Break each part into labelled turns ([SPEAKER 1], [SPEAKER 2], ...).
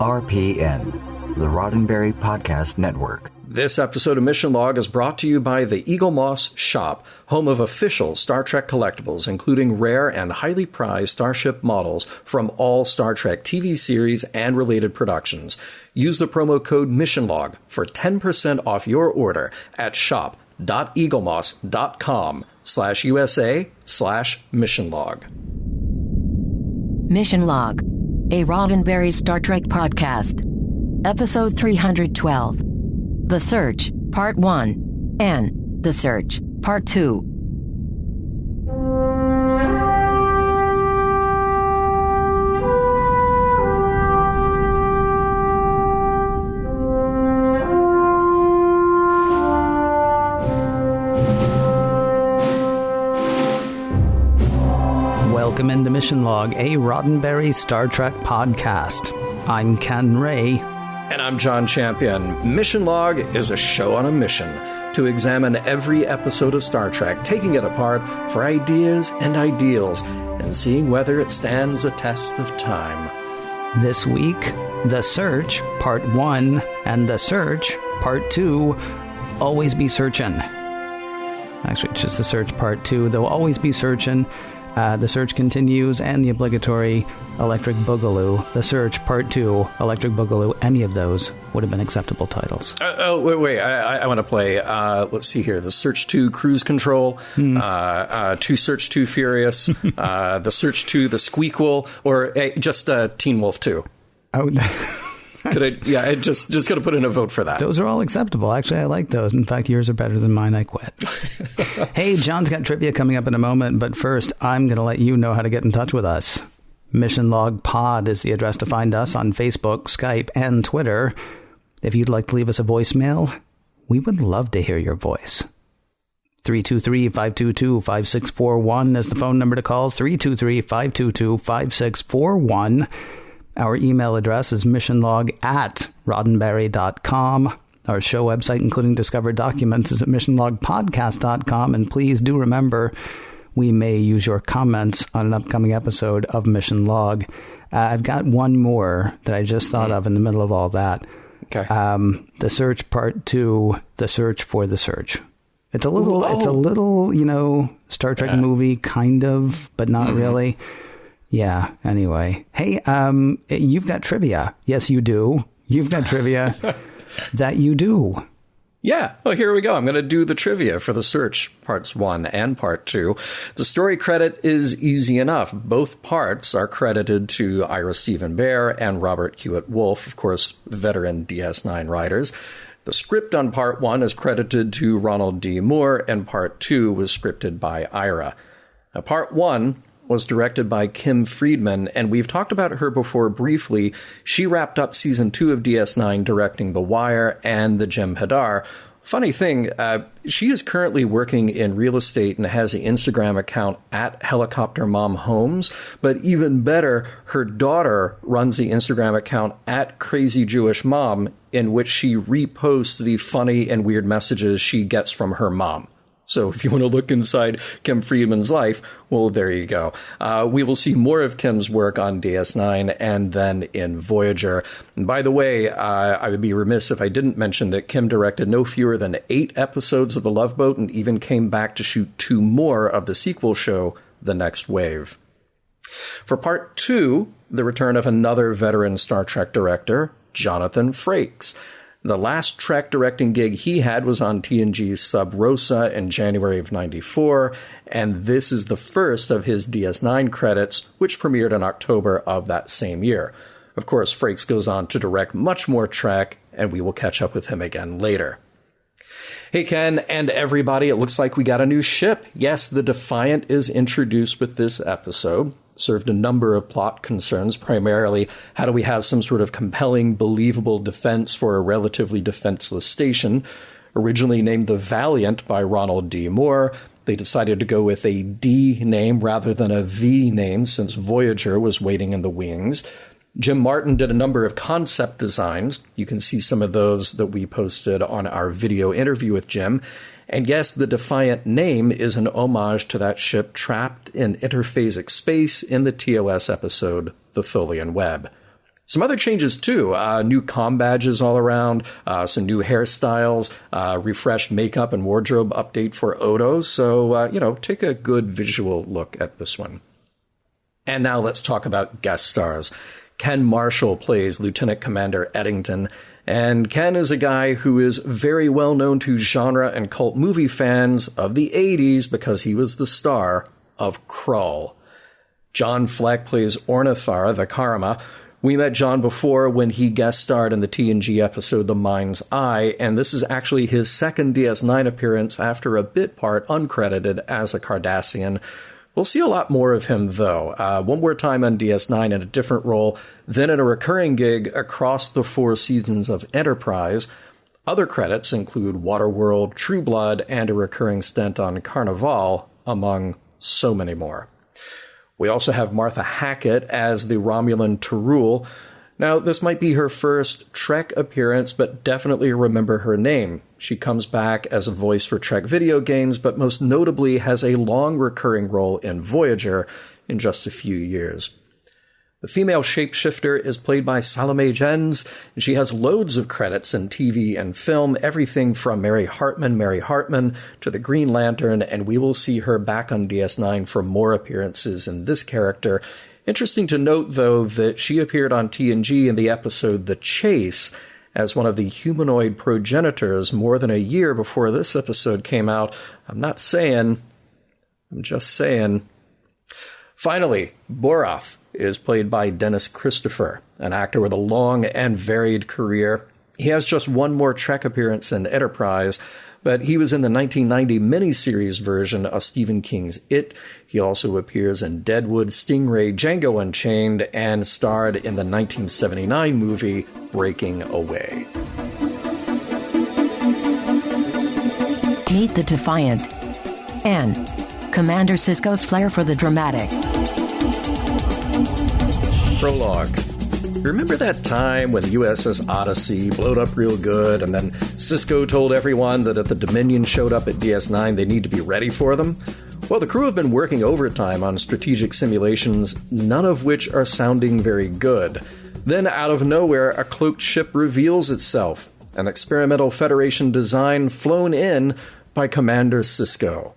[SPEAKER 1] RPN, the Roddenberry Podcast Network.
[SPEAKER 2] This episode of Mission Log is brought to you by the Eagle Moss Shop, home of official Star Trek collectibles, including rare and highly prized Starship models from all Star Trek TV series and related productions. Use the promo code MissionLog for 10% off your order at shop.eaglemoss.com/USA/missionlog.
[SPEAKER 3] Mission Log, a Roddenberry Star Trek podcast. Episode 312. The Search, Part 1, and The Search, Part 2.
[SPEAKER 4] Welcome into Mission Log, a Roddenberry Star Trek podcast. I'm Ken Ray.
[SPEAKER 2] And I'm John Champion. Mission Log is a show on a mission to examine every episode of Star Trek, taking it apart for ideas and ideals, and seeing whether it stands the test of time.
[SPEAKER 4] This week, The Search, Part 1, and The Search, Part 2, Always Be Searchin'. Actually, it's just The Search, Part 2. They'll always be searching. The Search continues, and the obligatory Electric Boogaloo. The Search, Part 2, Electric Boogaloo. Any of those would have been acceptable titles.
[SPEAKER 2] Wait. I want to play, let's see here. The Search 2, Cruise Control. 2 Search 2, Furious. The Search 2, The Squeakquel. Or just Teen Wolf 2.
[SPEAKER 4] Oh,
[SPEAKER 2] I just going to put in a vote for that.
[SPEAKER 4] Those are all acceptable. Actually, I like those. In fact, yours are better than mine. I quit. Hey, John's got trivia coming up in a moment, but first, I'm going to let you know how to get in touch with us. Mission Log Pod is the address to find us on Facebook, Skype, and Twitter. If you'd like to leave us a voicemail, we would love to hear your voice. 323-522-5641 is the phone number to call. 323-522-5641. Our email address is missionlog@roddenberry.com. Our show website, including discovered documents, is at missionlogpodcast.com. And please do remember, we may use your comments on an upcoming episode of Mission Log. I've got one more that I just thought of in the middle of all that.
[SPEAKER 2] Okay.
[SPEAKER 4] The Search, Part 2, The Search for the Search. It's a little, Star Trek movie, kind of, but not really. Yeah, anyway. Hey, you've got trivia. Yes, you do. You've got trivia that you do.
[SPEAKER 2] Yeah. Well, here we go. I'm going to do the trivia for The Search, Parts 1 and Part 2. The story credit is easy enough. Both parts are credited to Ira Stephen Bear and Robert Hewitt Wolfe, of course, veteran DS9 writers. The script on Part 1 is credited to Ronald D. Moore, and Part 2 was scripted by Ira. Now, Part 1 was directed by Kim Friedman, and we've talked about her before briefly. She wrapped up Season 2 of DS9 directing The Wire and The Jim Hadar. Funny thing, she is currently working in real estate and has the Instagram account at Helicopter Mom Homes, but even better, her daughter runs the Instagram account at Crazy Jewish Mom, in which she reposts the funny and weird messages she gets from her mom. So if you want to look inside Kim Friedman's life, well, there you go. We will see more of Kim's work on DS9 and then in Voyager. And by the way, I would be remiss if I didn't mention that Kim directed no fewer than 8 episodes of The Love Boat and even came back to shoot 2 more of the sequel show, The Next Wave. For Part 2, the return of another veteran Star Trek director, Jonathan Frakes. The last Trek directing gig he had was on TNG's Sub Rosa in January of '94, and this is the first of his DS9 credits, which premiered in October of that same year. Of course, Frakes goes on to direct much more Trek, and we will catch up with him again later. Hey, Ken and everybody, it looks like we got a new ship. Yes, the Defiant is introduced with this episode. Served a number of plot concerns, primarily how do we have some sort of compelling, believable defense for a relatively defenseless station. Originally named the Valiant by Ronald D. Moore, they decided to go with a D name rather than a V name since Voyager was waiting in the wings. Jim Martin did a number of concept designs. You can see some of those that we posted on our video interview with Jim. And yes, the Defiant name is an homage to that ship trapped in interphasic space in the TOS episode, The Tholian Web. Some other changes, too. New comm badges all around, some new hairstyles, refreshed makeup and wardrobe update for Odo. So, take a good visual look at this one. And now let's talk about guest stars. Ken Marshall plays Lieutenant Commander Eddington. And Ken is a guy who is very well known to genre and cult movie fans of the 80s because he was the star of Krull. John Fleck plays Ornithar, the Karma. We met John before when he guest starred in the TNG episode The Mind's Eye, and this is actually his second DS9 appearance after a bit part uncredited as a Cardassian. We'll see a lot more of him, though. One more time on DS9 in a different role, then in a recurring gig across the 4 seasons of Enterprise. Other credits include Waterworld, True Blood, and a recurring stint on Carnival, among so many more. We also have Martha Hackett as the Romulan Torul. Now, this might be her first Trek appearance, but definitely remember her name. She comes back as a voice for Trek video games, but most notably has a long recurring role in Voyager in just a few years. The female shapeshifter is played by Salome Jens, and she has loads of credits in TV and film, everything from Mary Hartman, to the Green Lantern, and we will see her back on DS9 for more appearances in this character. Interesting to note, though, that she appeared on TNG in the episode The Chase as one of the humanoid progenitors more than a year before this episode came out. I'm just saying. Finally, Borath is played by Dennis Christopher, an actor with a long and varied career. He has just one more Trek appearance in Enterprise, but he was in the 1990 miniseries version of Stephen King's It. He also appears in Deadwood, Stingray, Django Unchained, and starred in the 1979 movie Breaking Away.
[SPEAKER 3] Meet the Defiant. And Commander Sisko's flair for the dramatic.
[SPEAKER 2] Prologue. Remember that time when the USS Odyssey blowed up real good, and then Sisko told everyone that if the Dominion showed up at DS9, they need to be ready for them? Well, the crew have been working overtime on strategic simulations, none of which are sounding very good. Then, out of nowhere, a cloaked ship reveals itself, an experimental Federation design flown in by Commander Sisko.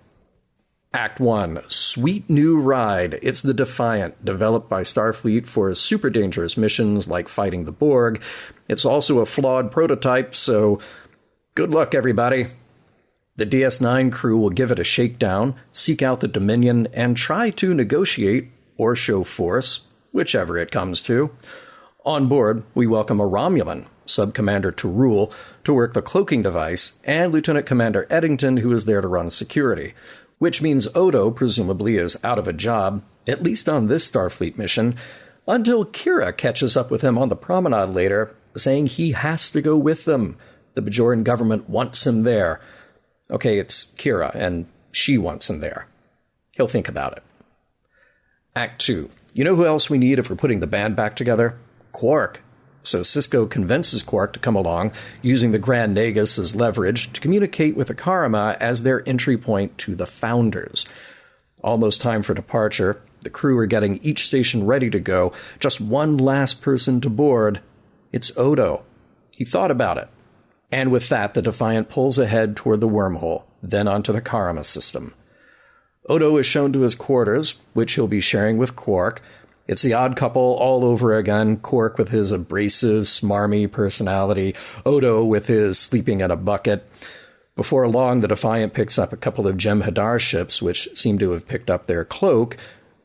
[SPEAKER 2] Act 1, sweet new ride. It's the Defiant, developed by Starfleet for super dangerous missions like fighting the Borg. It's also a flawed prototype, so good luck, everybody. The DS9 crew will give it a shakedown, seek out the Dominion, and try to negotiate or show force, whichever it comes to. On board, we welcome a Romulan, Sub-Commander Torul, to work the cloaking device, and Lieutenant Commander Eddington, who is there to run security. Which means Odo, presumably, is out of a job, at least on this Starfleet mission, until Kira catches up with him on the promenade later, saying he has to go with them. The Bajoran government wants him there. Okay, it's Kira, and she wants him there. He'll think about it. Act 2. You know who else we need if we're putting the band back together? Quark. So Sisko convinces Quark to come along, using the Grand Nagus as leverage to communicate with the Karma as their entry point to the Founders. Almost time for departure. The crew are getting each station ready to go. Just one last person to board. It's Odo. He thought about it. And with that, the Defiant pulls ahead toward the wormhole, then onto the Karma system. Odo is shown to his quarters, which he'll be sharing with Quark. It's the odd couple all over again, Quark with his abrasive, smarmy personality, Odo with his sleeping in a bucket. Before long, the Defiant picks up a couple of Jem'Hadar ships, which seem to have picked up their cloak.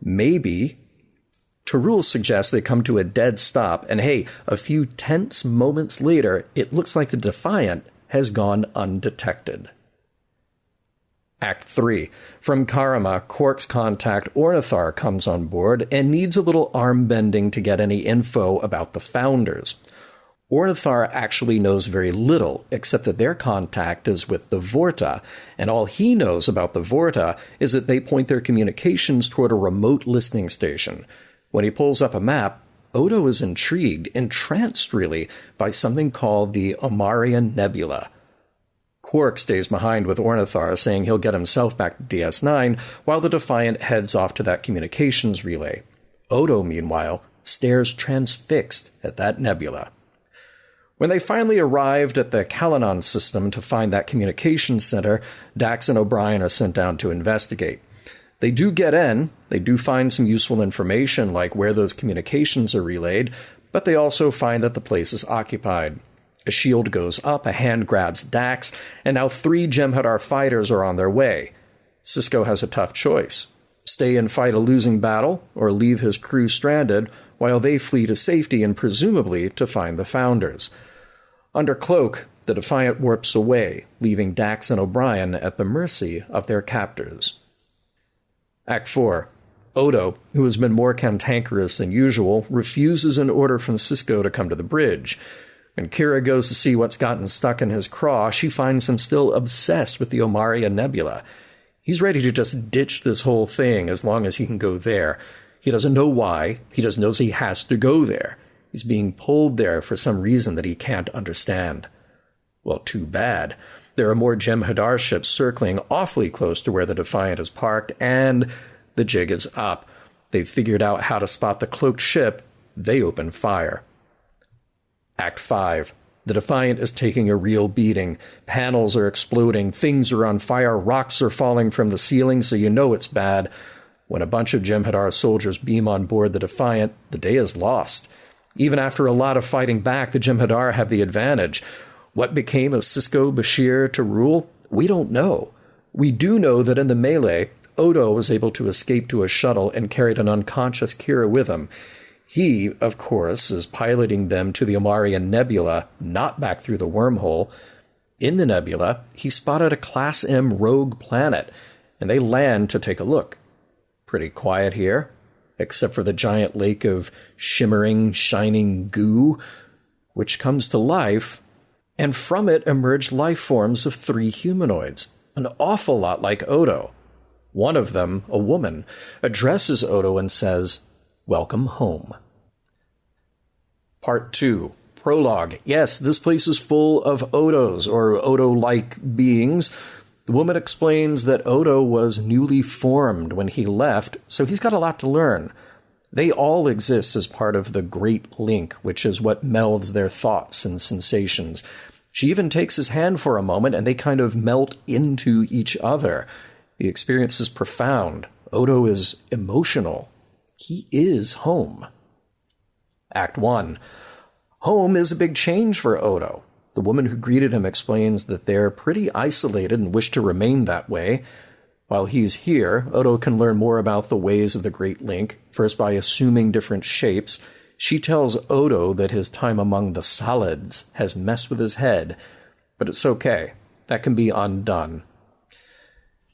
[SPEAKER 2] Maybe. Torul suggests they come to a dead stop, and hey, a few tense moments later, it looks like the Defiant has gone undetected. Act 3. From Karma, Quark's contact Ornithar comes on board and needs a little arm bending to get any info about the Founders. Ornithar actually knows very little, except that their contact is with the Vorta, and all he knows about the Vorta is that they point their communications toward a remote listening station. When he pulls up a map, Odo is intrigued, entranced really, by something called the Omarion Nebula. Quark stays behind with Ornithar, saying he'll get himself back to DS9, while the Defiant heads off to that communications relay. Odo, meanwhile, stares transfixed at that nebula. When they finally arrived at the Calanon system to find that communications center, Dax and O'Brien are sent down to investigate. They do get in, they do find some useful information like where those communications are relayed, but they also find that the place is occupied. A shield goes up, a hand grabs Dax, and now 3 Jem'Hadar fighters are on their way. Sisko has a tough choice. Stay and fight a losing battle, or leave his crew stranded while they flee to safety and presumably to find the Founders. Under cloak, the Defiant warps away, leaving Dax and O'Brien at the mercy of their captors. Act 4. Odo, who has been more cantankerous than usual, refuses an order from Sisko to come to the bridge. When Kira goes to see what's gotten stuck in his craw, she finds him still obsessed with the Omaria Nebula. He's ready to just ditch this whole thing as long as he can go there. He doesn't know why, he just knows he has to go there. He's being pulled there for some reason that he can't understand. Well, too bad. There are more Jem'Hadar ships circling awfully close to where the Defiant is parked, and the jig is up. They've figured out how to spot the cloaked ship. They open fire. Act 5. The Defiant is taking a real beating. Panels are exploding, things are on fire, rocks are falling from the ceiling, so you know it's bad. When a bunch of Jem'Hadar soldiers beam on board the Defiant, the day is lost. Even after a lot of fighting back, the Jem'Hadar have the advantage. What became of Sisko, Bashir, to rule? We don't know. We do know that in the melee, Odo was able to escape to a shuttle and carried an unconscious Kira with him. He, of course, is piloting them to the Omarian Nebula, not back through the wormhole. In the nebula, he spotted a Class M rogue planet, and they land to take a look. Pretty quiet here, except for the giant lake of shimmering, shining goo, which comes to life, and from it emerged life forms of 3 humanoids, an awful lot like Odo. One of them, a woman, addresses Odo and says, "Welcome home." Part 2. Prologue. Yes, this place is full of Odos, or Odo-like beings. The woman explains that Odo was newly formed when he left, so he's got a lot to learn. They all exist as part of the Great Link, which is what melds their thoughts and sensations. She even takes his hand for a moment, and they kind of melt into each other. The experience is profound. Odo is emotional. He is home. Act 1. Home is a big change for Odo. The woman who greeted him explains that they're pretty isolated and wish to remain that way. While he's here, Odo can learn more about the ways of the Great Link, first by assuming different shapes. She tells Odo that his time among the solids has messed with his head, but it's okay. That can be undone.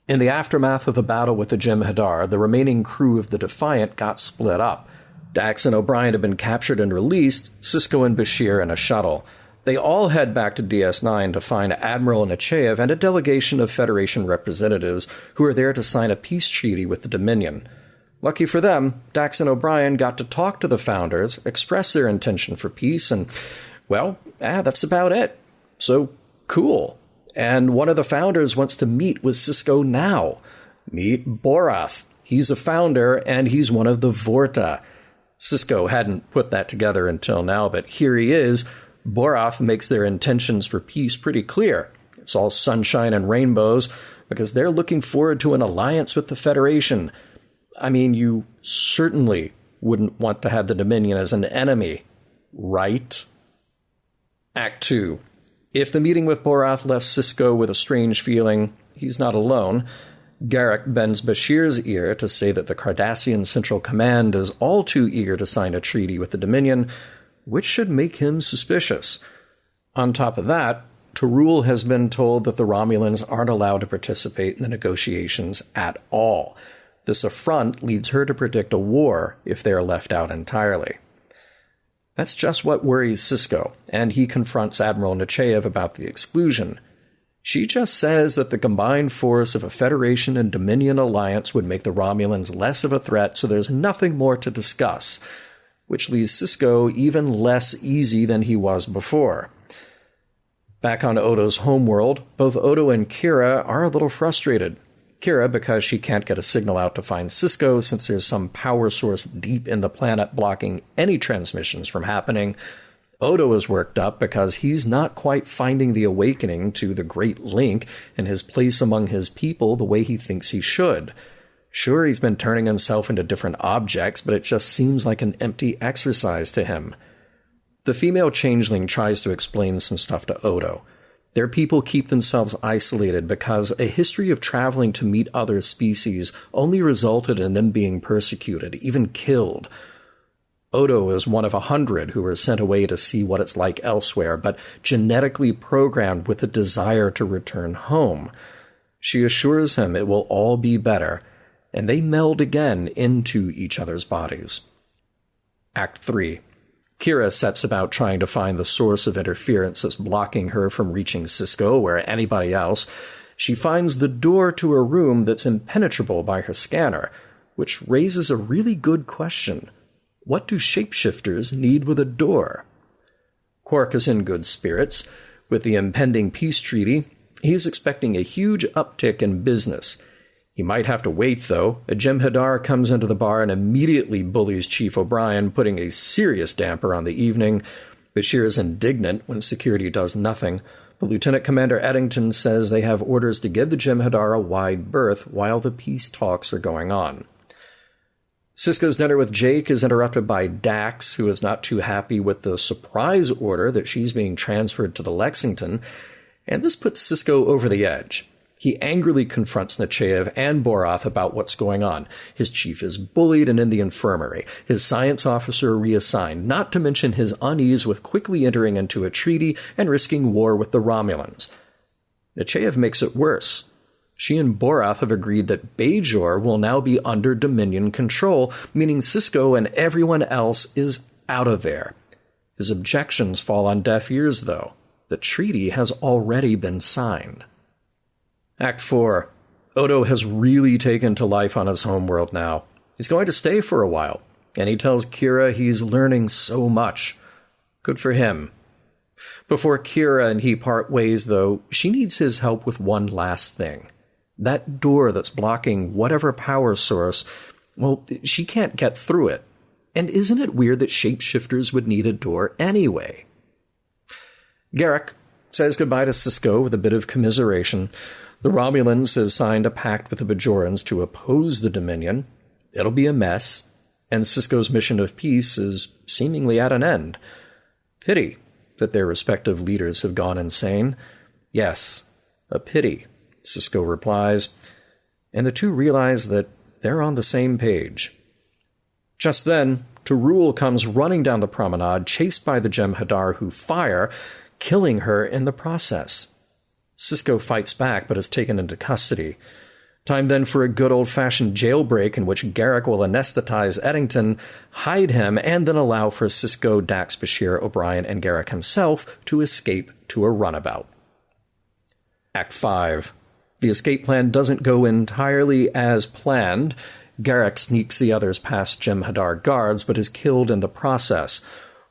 [SPEAKER 2] In the aftermath of the battle with the Jem'Hadar, the remaining crew of the Defiant got split up. Dax and O'Brien have been captured and released, Sisko and Bashir in a shuttle. They all head back to DS9 to find Admiral Nechayev and a delegation of Federation representatives who are there to sign a peace treaty with the Dominion. Lucky for them, Dax and O'Brien got to talk to the Founders, express their intention for peace, and, well, that's about it. So, cool. And one of the Founders wants to meet with Sisko now. Meet Borath. He's a Founder, and he's one of the Vorta. Sisko hadn't put that together until now, but here he is. Borath makes their intentions for peace pretty clear. It's all sunshine and rainbows, because they're looking forward to an alliance with the Federation. I mean, you certainly wouldn't want to have the Dominion as an enemy, right? Act 2. If the meeting with Borath left Sisko with a strange feeling, he's not alone. Garak bends Bashir's ear to say that the Cardassian Central Command is all too eager to sign a treaty with the Dominion, which should make him suspicious. On top of that, Torul has been told that the Romulans aren't allowed to participate in the negotiations at all. This affront leads her to predict a war if they are left out entirely. That's just what worries Sisko, and he confronts Admiral Nechayev about the exclusion. She just says that the combined force of a Federation and Dominion alliance would make the Romulans less of a threat, so there's nothing more to discuss, which leaves Sisko even less easy than he was before. Back on Odo's homeworld, both Odo and Kira are a little frustrated. Kira because she can't get a signal out to find Sisko since there's some power source deep in the planet blocking any transmissions from happening. Odo is worked up because he's not quite finding the awakening to the Great Link and his place among his people the way he thinks he should. Sure, he's been turning himself into different objects, but it just seems like an empty exercise to him. The female changeling tries to explain some stuff to Odo. Their people keep themselves isolated because a history of traveling to meet other species only resulted in them being persecuted, even killed. Odo is one of 100 who were sent away to see what it's like elsewhere, but genetically programmed with a desire to return home. She assures him it will all be better, and they meld again into each other's bodies. Act 3. Kira sets about trying to find the source of interference that's blocking her from reaching Sisko or anybody else. She finds the door to a room that's impenetrable by her scanner, which raises a really good question. What do shapeshifters need with a door? Quark is in good spirits. With the impending peace treaty, he's expecting a huge uptick in business. He might have to wait, though. A Jem'Hadar comes into the bar and immediately bullies Chief O'Brien, putting a serious damper on the evening. Bashir is indignant when security does nothing, but Lieutenant Commander Eddington says they have orders to give the Jem'Hadar a wide berth while the peace talks are going on. Sisko's dinner with Jake is interrupted by Dax, who is not too happy with the surprise order that she's being transferred to the Lexington, and this puts Sisko over the edge. He angrily confronts Nechayev and Borath about what's going on. His chief is bullied and in the infirmary, his science officer reassigned, not to mention his unease with quickly entering into a treaty and risking war with the Romulans. Nechayev makes it worse. She and Borath have agreed that Bajor will now be under Dominion control, meaning Sisko and everyone else is out of there. His objections fall on deaf ears, though. The treaty has already been signed. Act 4. Odo has really taken to life on his homeworld now. He's going to stay for a while, and he tells Kira he's learning so much. Good for him. Before Kira and he part ways, though, she needs his help with one last thing. That door that's blocking whatever power source, well, she can't get through it. And isn't it weird that shapeshifters would need a door anyway? Garak says goodbye to Sisko with a bit of commiseration. The Romulans have signed a pact with the Bajorans to oppose the Dominion. It'll be a mess, and Sisko's mission of peace is seemingly at an end. Pity that their respective leaders have gone insane. Yes, a pity, Sisko replies, and the two realize that they're on the same page. Just then, Torul comes running down the promenade, chased by the Jem'Hadar who fire, killing her in the process. Sisko fights back, but is taken into custody. Time then for a good old-fashioned jailbreak in which Garak will anesthetize Eddington, hide him, and then allow for Sisko, Dax, Bashir, O'Brien, and Garak himself to escape to a runabout. Act 5. The escape plan doesn't go entirely as planned. Garak sneaks the others past Jem'Hadar guards, but is killed in the process.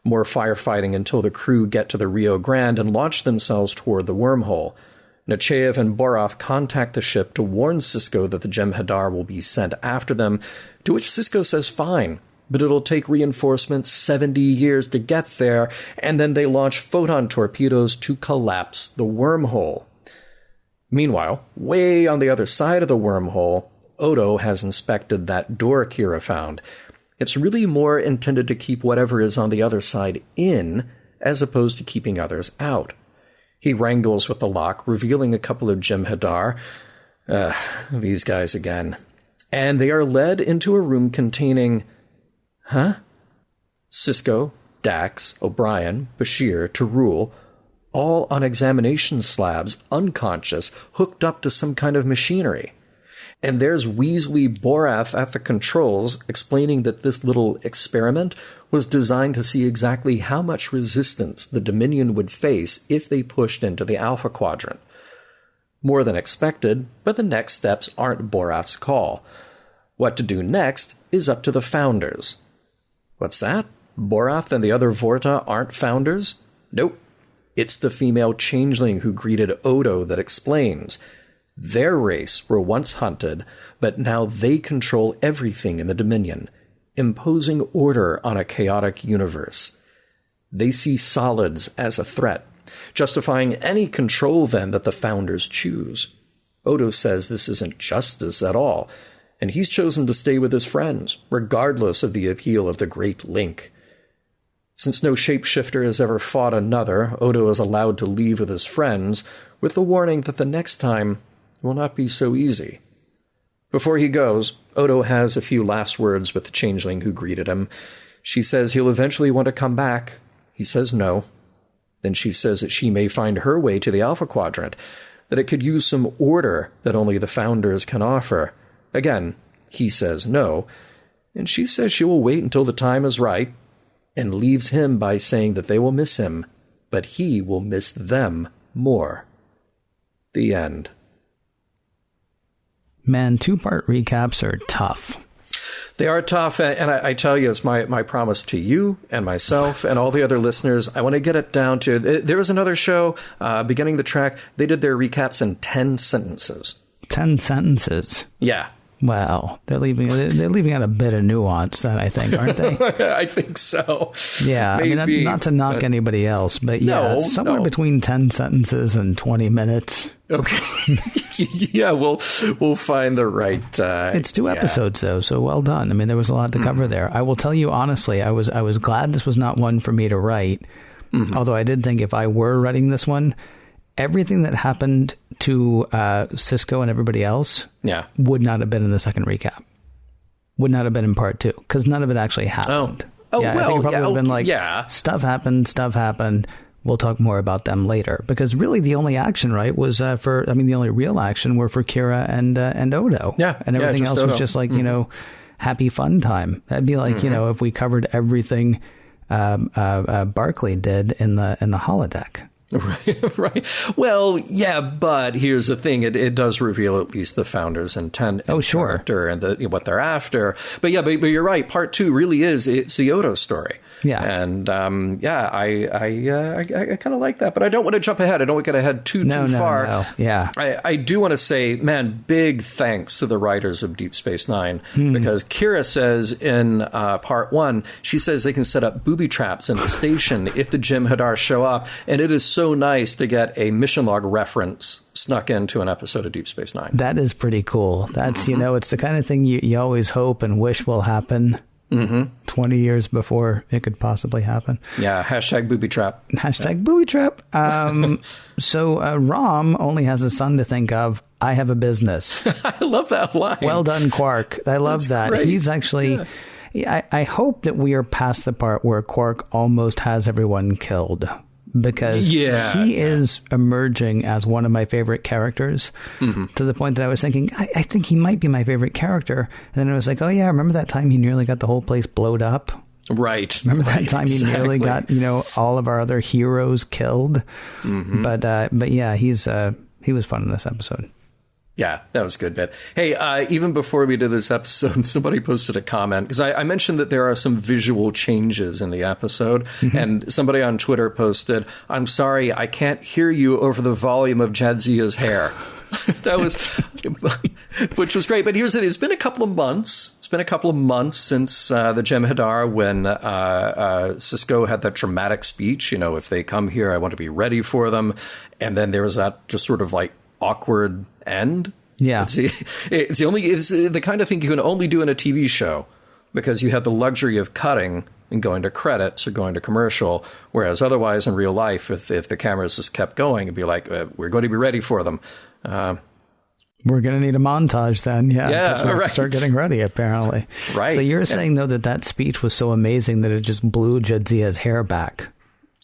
[SPEAKER 2] More firefighting until the crew get to the Rio Grande and launch themselves toward the wormhole. Nechayev and Borath contact the ship to warn Sisko that the Jem'Hadar will be sent after them, to which Sisko says fine, but it'll take reinforcements 70 years to get there, and then they launch photon torpedoes to collapse the wormhole. Meanwhile, way on the other side of the wormhole, Odo has inspected that door Kira found. It's really more intended to keep whatever is on the other side in, as opposed to keeping others out. He wrangles with the lock, revealing a couple of Jem'Hadar. These guys again. And they are led into a room containing... Sisko, Dax, O'Brien, Bashir, Torul, all on examination slabs, unconscious, hooked up to some kind of machinery. And there's Weasley Borath at the controls, explaining that this little experiment was designed to see exactly how much resistance the Dominion would face if they pushed into the Alpha Quadrant. More than expected, but the next steps aren't Borath's call. What to do next is up to the Founders. What's that? Borath and the other Vorta aren't Founders? Nope. It's the female changeling who greeted Odo that explains. Their race were once hunted, but now they control everything in the Dominion, imposing order on a chaotic universe. They see solids as a threat, justifying any control then that the founders choose. Odo says this isn't justice at all, and he's chosen to stay with his friends, regardless of the appeal of the Great Link. Since no shapeshifter has ever fought another, Odo is allowed to leave with his friends, with the warning that the next time will not be so easy. Before he goes, Odo has a few last words with the changeling who greeted him. She says he'll eventually want to come back. He says no. Then she says that she may find her way to the Alpha Quadrant, that it could use some order that only the founders can offer. Again, he says no, and she says she will wait until the time is right, and leaves him by saying that they will miss him, but he will miss them more. The end.
[SPEAKER 4] Man, 2-part recaps are tough.
[SPEAKER 2] They are tough, and I tell you, it's my promise to you and myself and all the other listeners. I want to get it down to... There was another show, beginning the track, they did their recaps in 10 sentences.
[SPEAKER 4] 10 sentences?
[SPEAKER 2] Yeah.
[SPEAKER 4] Wow. They're leaving out a bit of nuance, that I think, aren't they?
[SPEAKER 2] I think so.
[SPEAKER 4] Yeah.
[SPEAKER 2] Maybe,
[SPEAKER 4] I mean, not to knock anybody else, but yeah, somewhere between 10 sentences and 20 minutes.
[SPEAKER 2] Okay. Yeah, we'll find the right...
[SPEAKER 4] it's 2 episodes, though, so well done. I mean, there was a lot to cover there. I will tell you honestly, I was glad this was not one for me to write, although I did think if I were writing this one, everything that happened to Sisko and everybody else would not have been in the second recap. Would not have been in part 2, because none of it actually happened.
[SPEAKER 2] Oh,
[SPEAKER 4] yeah,
[SPEAKER 2] well,
[SPEAKER 4] I think it probably would have been like, stuff happened. We'll talk more about them later. Because really the only action, right, was the only real action were for Kira and Odo.
[SPEAKER 2] Yeah.
[SPEAKER 4] And everything else
[SPEAKER 2] Odo.
[SPEAKER 4] was just like, happy fun time. That'd be like, if we covered everything Barclay did in the holodeck.
[SPEAKER 2] Right. Well, yeah, but here's the thing. It does reveal at least the founders' intent and character and what they're after. But you're right. Part 2 really it's the Odo story. Yeah. And, I kind of like that, but I don't want to jump ahead. I don't want to get ahead too far.
[SPEAKER 4] No. Yeah.
[SPEAKER 2] I do want to say, man, big thanks to the writers of Deep Space Nine, because Kira says in part 1, she says they can set up booby traps in the station if the Jem'Hadar show up, and it is so nice to get a mission log reference snuck into an episode of Deep Space Nine.
[SPEAKER 4] That is pretty cool. That's, it's the kind of thing you always hope and wish will happen. 20 years before it could possibly happen.
[SPEAKER 2] Yeah, hashtag booby trap.
[SPEAKER 4] Hashtag booby trap. So Rom only has a son to think of. I have a business.
[SPEAKER 2] I love that line.
[SPEAKER 4] Well done, Quark. I love that.
[SPEAKER 2] Great.
[SPEAKER 4] He's actually... Yeah. I hope that we are past the part where Quark almost has everyone killed. Because he is emerging as one of my favorite characters, to the point that I was thinking, I think he might be my favorite character. And then I was like, oh yeah, remember that time he nearly got the whole place blowed up?
[SPEAKER 2] Right.
[SPEAKER 4] Remember that time he nearly got, all of our other heroes killed? But yeah, he was fun in this episode.
[SPEAKER 2] Yeah, that was a good bit. Hey, even before we did this episode, somebody posted a comment, because I mentioned that there are some visual changes in the episode, and somebody on Twitter posted, I'm sorry, I can't hear you over the volume of Jadzia's hair. That was, which was great. But here's the thing, it's been a couple of months. It's been a couple of months since the Jem'Hadar, when Sisko had that dramatic speech, if they come here, I want to be ready for them. And then there was that just sort of like awkward end. Yeah. It's the kind of thing you can only do in a TV show, because you have the luxury of cutting and going to credits or going to commercial, whereas otherwise in real life, if the cameras just kept going, it'd be like, we're going to be ready for them.
[SPEAKER 4] We're going to need a montage then. Yeah. Right. Start getting ready, apparently.
[SPEAKER 2] Right.
[SPEAKER 4] So you're saying, though, that speech was so amazing that it just blew Jadzia's hair back.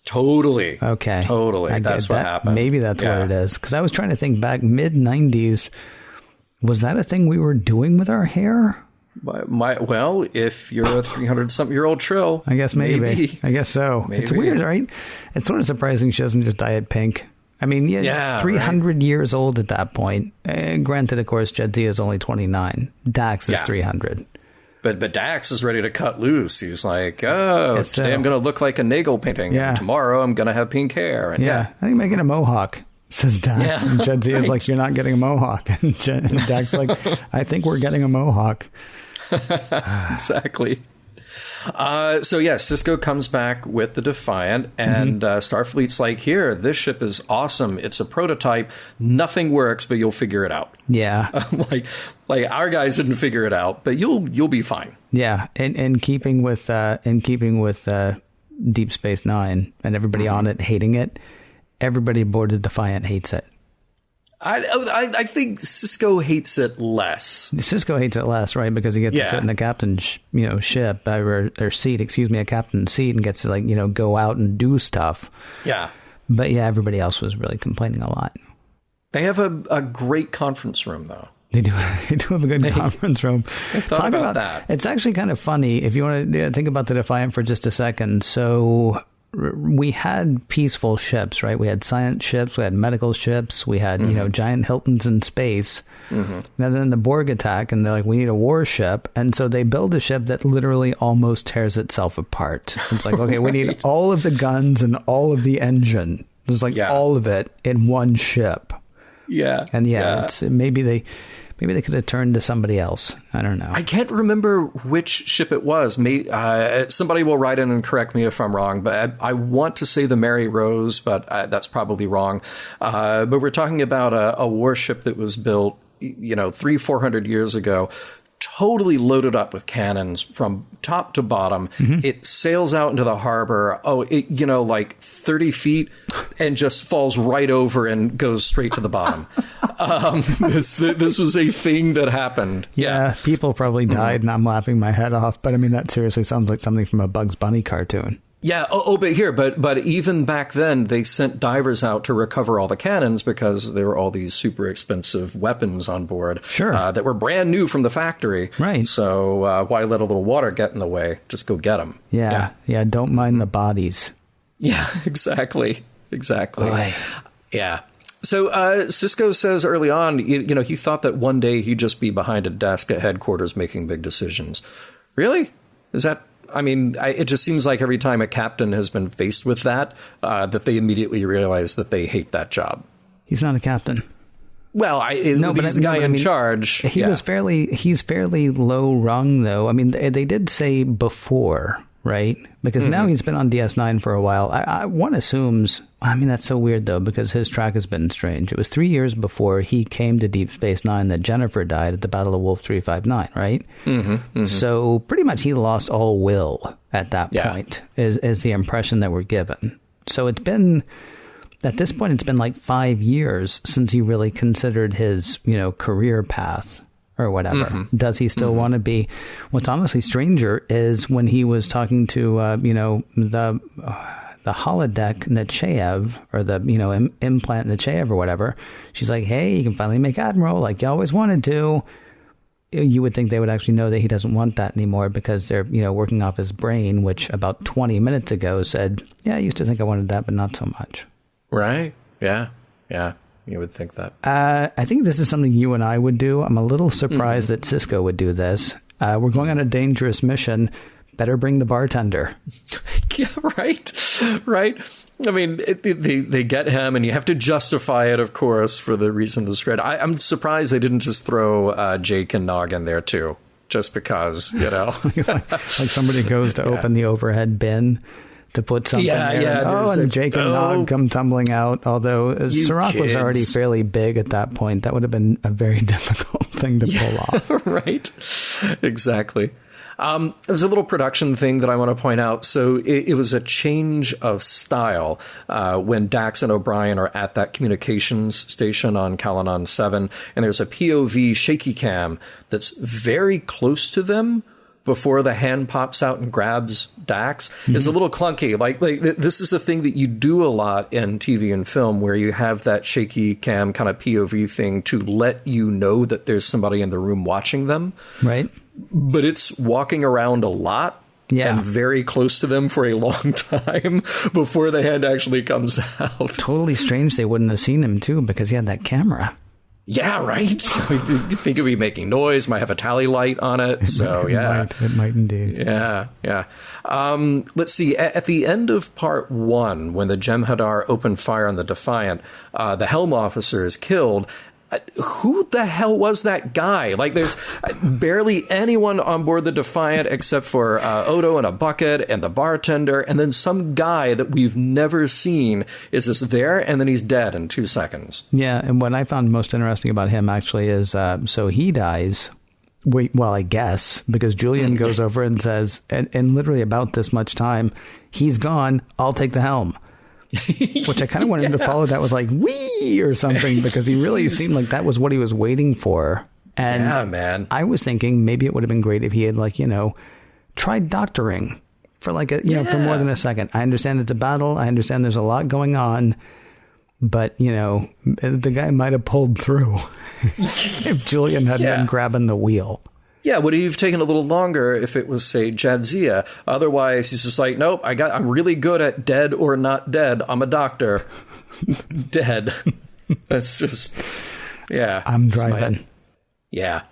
[SPEAKER 2] Totally.
[SPEAKER 4] Okay.
[SPEAKER 2] Totally. That's what happened.
[SPEAKER 4] Maybe that's what it is. Because I was trying to think back, mid-90s, was that a thing we were doing with our hair?
[SPEAKER 2] Well, if you're a 300-something-year-old Trill,
[SPEAKER 4] I guess maybe. I guess so. Maybe. It's weird, right? It's sort of surprising she doesn't just dye it pink. I mean, 300 years old at that point. Granted, of course, Jadzia is only 29. Dax is 300.
[SPEAKER 2] But Dax is ready to cut loose. He's like, today I'm going to look like a Nagel painting. Yeah. And tomorrow I'm going to have pink hair. And
[SPEAKER 4] I think making a mohawk. says Dax.
[SPEAKER 2] Yeah,
[SPEAKER 4] and Jadzia is
[SPEAKER 2] right.
[SPEAKER 4] like, you're not getting a mohawk. And Dax is like, I think we're getting a mohawk.
[SPEAKER 2] Exactly. So yeah, Sisko comes back with the Defiant, and Starfleet's like, here, this ship is awesome. It's a prototype. Nothing works, but you'll figure it out.
[SPEAKER 4] Yeah.
[SPEAKER 2] like our guys didn't figure it out, but you'll be fine.
[SPEAKER 4] Yeah. And in keeping with Deep Space Nine and everybody on it hating it, everybody aboard the Defiant hates it.
[SPEAKER 2] I think Sisko hates it less.
[SPEAKER 4] Sisko hates it less, right? Because he gets to sit in the captain's, ship or seat, a captain's seat, and gets to go out and do stuff.
[SPEAKER 2] Yeah.
[SPEAKER 4] But yeah, everybody else was really complaining a lot.
[SPEAKER 2] They have a great conference room, though.
[SPEAKER 4] They do have a good conference room.
[SPEAKER 2] Talk about that.
[SPEAKER 4] It's actually kind of funny if you want to think about the Defiant for just a second. So we had peaceful ships, right? We had science ships, we had medical ships, we had, giant Hiltons in space. And then the Borg attack, and they're like, we need a warship. And so they build a ship that literally almost tears itself apart. It's like, okay, we need all of the guns and all of the engine. There's all of it in one ship. Yeah. And it's maybe they could have turned to somebody else. I don't know.
[SPEAKER 2] I can't remember which ship it was. Somebody will write in and correct me if I'm wrong, but I want to say the Mary Rose, but that's probably wrong. But we're talking about a warship that was built, 300-400 years ago, totally loaded up with cannons from top to bottom. It sails out into the harbor, like 30 feet, and just falls right over and goes straight to the bottom. This was a thing that happened.
[SPEAKER 4] Yeah, people probably died, and I'm laughing my head off. But I mean, that seriously sounds like something from a Bugs Bunny cartoon.
[SPEAKER 2] Yeah. But even back then, they sent divers out to recover all the cannons because there were all these super expensive weapons on board.
[SPEAKER 4] Sure.
[SPEAKER 2] That were brand new from the factory.
[SPEAKER 4] Right.
[SPEAKER 2] So why let a little water get in the way? Just go get them.
[SPEAKER 4] Yeah. Don't mind the bodies.
[SPEAKER 2] Yeah, exactly.
[SPEAKER 4] Boy.
[SPEAKER 2] Yeah. So Sisko says early on, he thought that one day he'd just be behind a desk at headquarters making big decisions. Really? Is that... I mean, it just seems like every time a captain has been faced with that they immediately realize that they hate that job.
[SPEAKER 4] He's not a captain.
[SPEAKER 2] Well, he's the guy in charge.
[SPEAKER 4] He's fairly low rung, though. I mean, they did say before, right? Because now he's been on DS9 for a while. One assumes, I mean, that's so weird, though, because his track has been strange. It was 3 years before he came to Deep Space Nine that Jennifer died at the Battle of Wolf 359, right? So pretty much he lost all will at that point, is the impression that we're given. So it's been, at this point, it's been like 5 years since he really considered his, career path. Or whatever. Does he still want to be? What's honestly stranger is when he was talking to, the holodeck Nechayev, or the, implant Nechayev or whatever. She's like, hey, you can finally make Admiral like you always wanted to. You would think they would actually know that he doesn't want that anymore because they're, working off his brain, which about 20 minutes ago said, yeah, I used to think I wanted that, but not so much.
[SPEAKER 2] Right. Yeah. You would think that.
[SPEAKER 4] I think this is something you and I would do. I'm a little surprised that Sisko would do this. We're going on a dangerous mission. Better bring the bartender.
[SPEAKER 2] Yeah, right. I mean, they get him, and you have to justify it, of course, for the reason to spread. I'm surprised they didn't just throw Jake and Nog in there, too, just because,
[SPEAKER 4] like somebody goes to open the overhead bin to put something there. And Jake and Nog come tumbling out. Although Sirach was already fairly big at that point. That would have been a very difficult thing to pull off.
[SPEAKER 2] Right. Exactly. There's a little production thing that I want to point out. So it was a change of style when Dax and O'Brien are at that communications station on Calanon 7, and there's a POV shaky cam that's very close to them before the hand pops out and grabs Dax. It's a little clunky. Like this is a thing that you do a lot in TV and film, where you have that shaky cam kind of POV thing to let you know that there's somebody in the room watching them.
[SPEAKER 4] Right.
[SPEAKER 2] But it's walking around a lot and very close to them for a long time before the hand actually comes out.
[SPEAKER 4] Totally strange they wouldn't have seen him, too, because he had that camera.
[SPEAKER 2] Yeah, right? You'd think it'd be making noise, might have a tally light on it. So, yeah.
[SPEAKER 4] It might indeed.
[SPEAKER 2] Yeah. Let's see. At the end of part 1, when the Jem'Hadar open fire on the Defiant, the Helm officer is killed. Who the hell was that guy? Like, there's barely anyone on board the Defiant except for Odo and a bucket and the bartender, and then some guy that we've never seen is just there, and then he's dead in 2 seconds.
[SPEAKER 4] Yeah, and what I found most interesting about him actually is, so he dies. Well, I guess, because Julian goes over and says, and literally about this much time, he's gone, I'll take the helm. Which I kind of wanted him to follow that with like, wee or something, because he really seemed like that was what he was waiting for. And
[SPEAKER 2] yeah, man.
[SPEAKER 4] I was thinking maybe it would have been great if he had, like, tried doctoring for like for more than a second. I understand it's a battle. I understand there's a lot going on. But, the guy might have pulled through if Julian hadn't been grabbing the wheel.
[SPEAKER 2] Yeah, would he have taken a little longer if it was, say, Jadzia? Otherwise, he's just like, nope, I'm really good at dead or not dead. I'm a doctor. Dead. That's just, yeah.
[SPEAKER 4] I'm driving.
[SPEAKER 2] Yeah.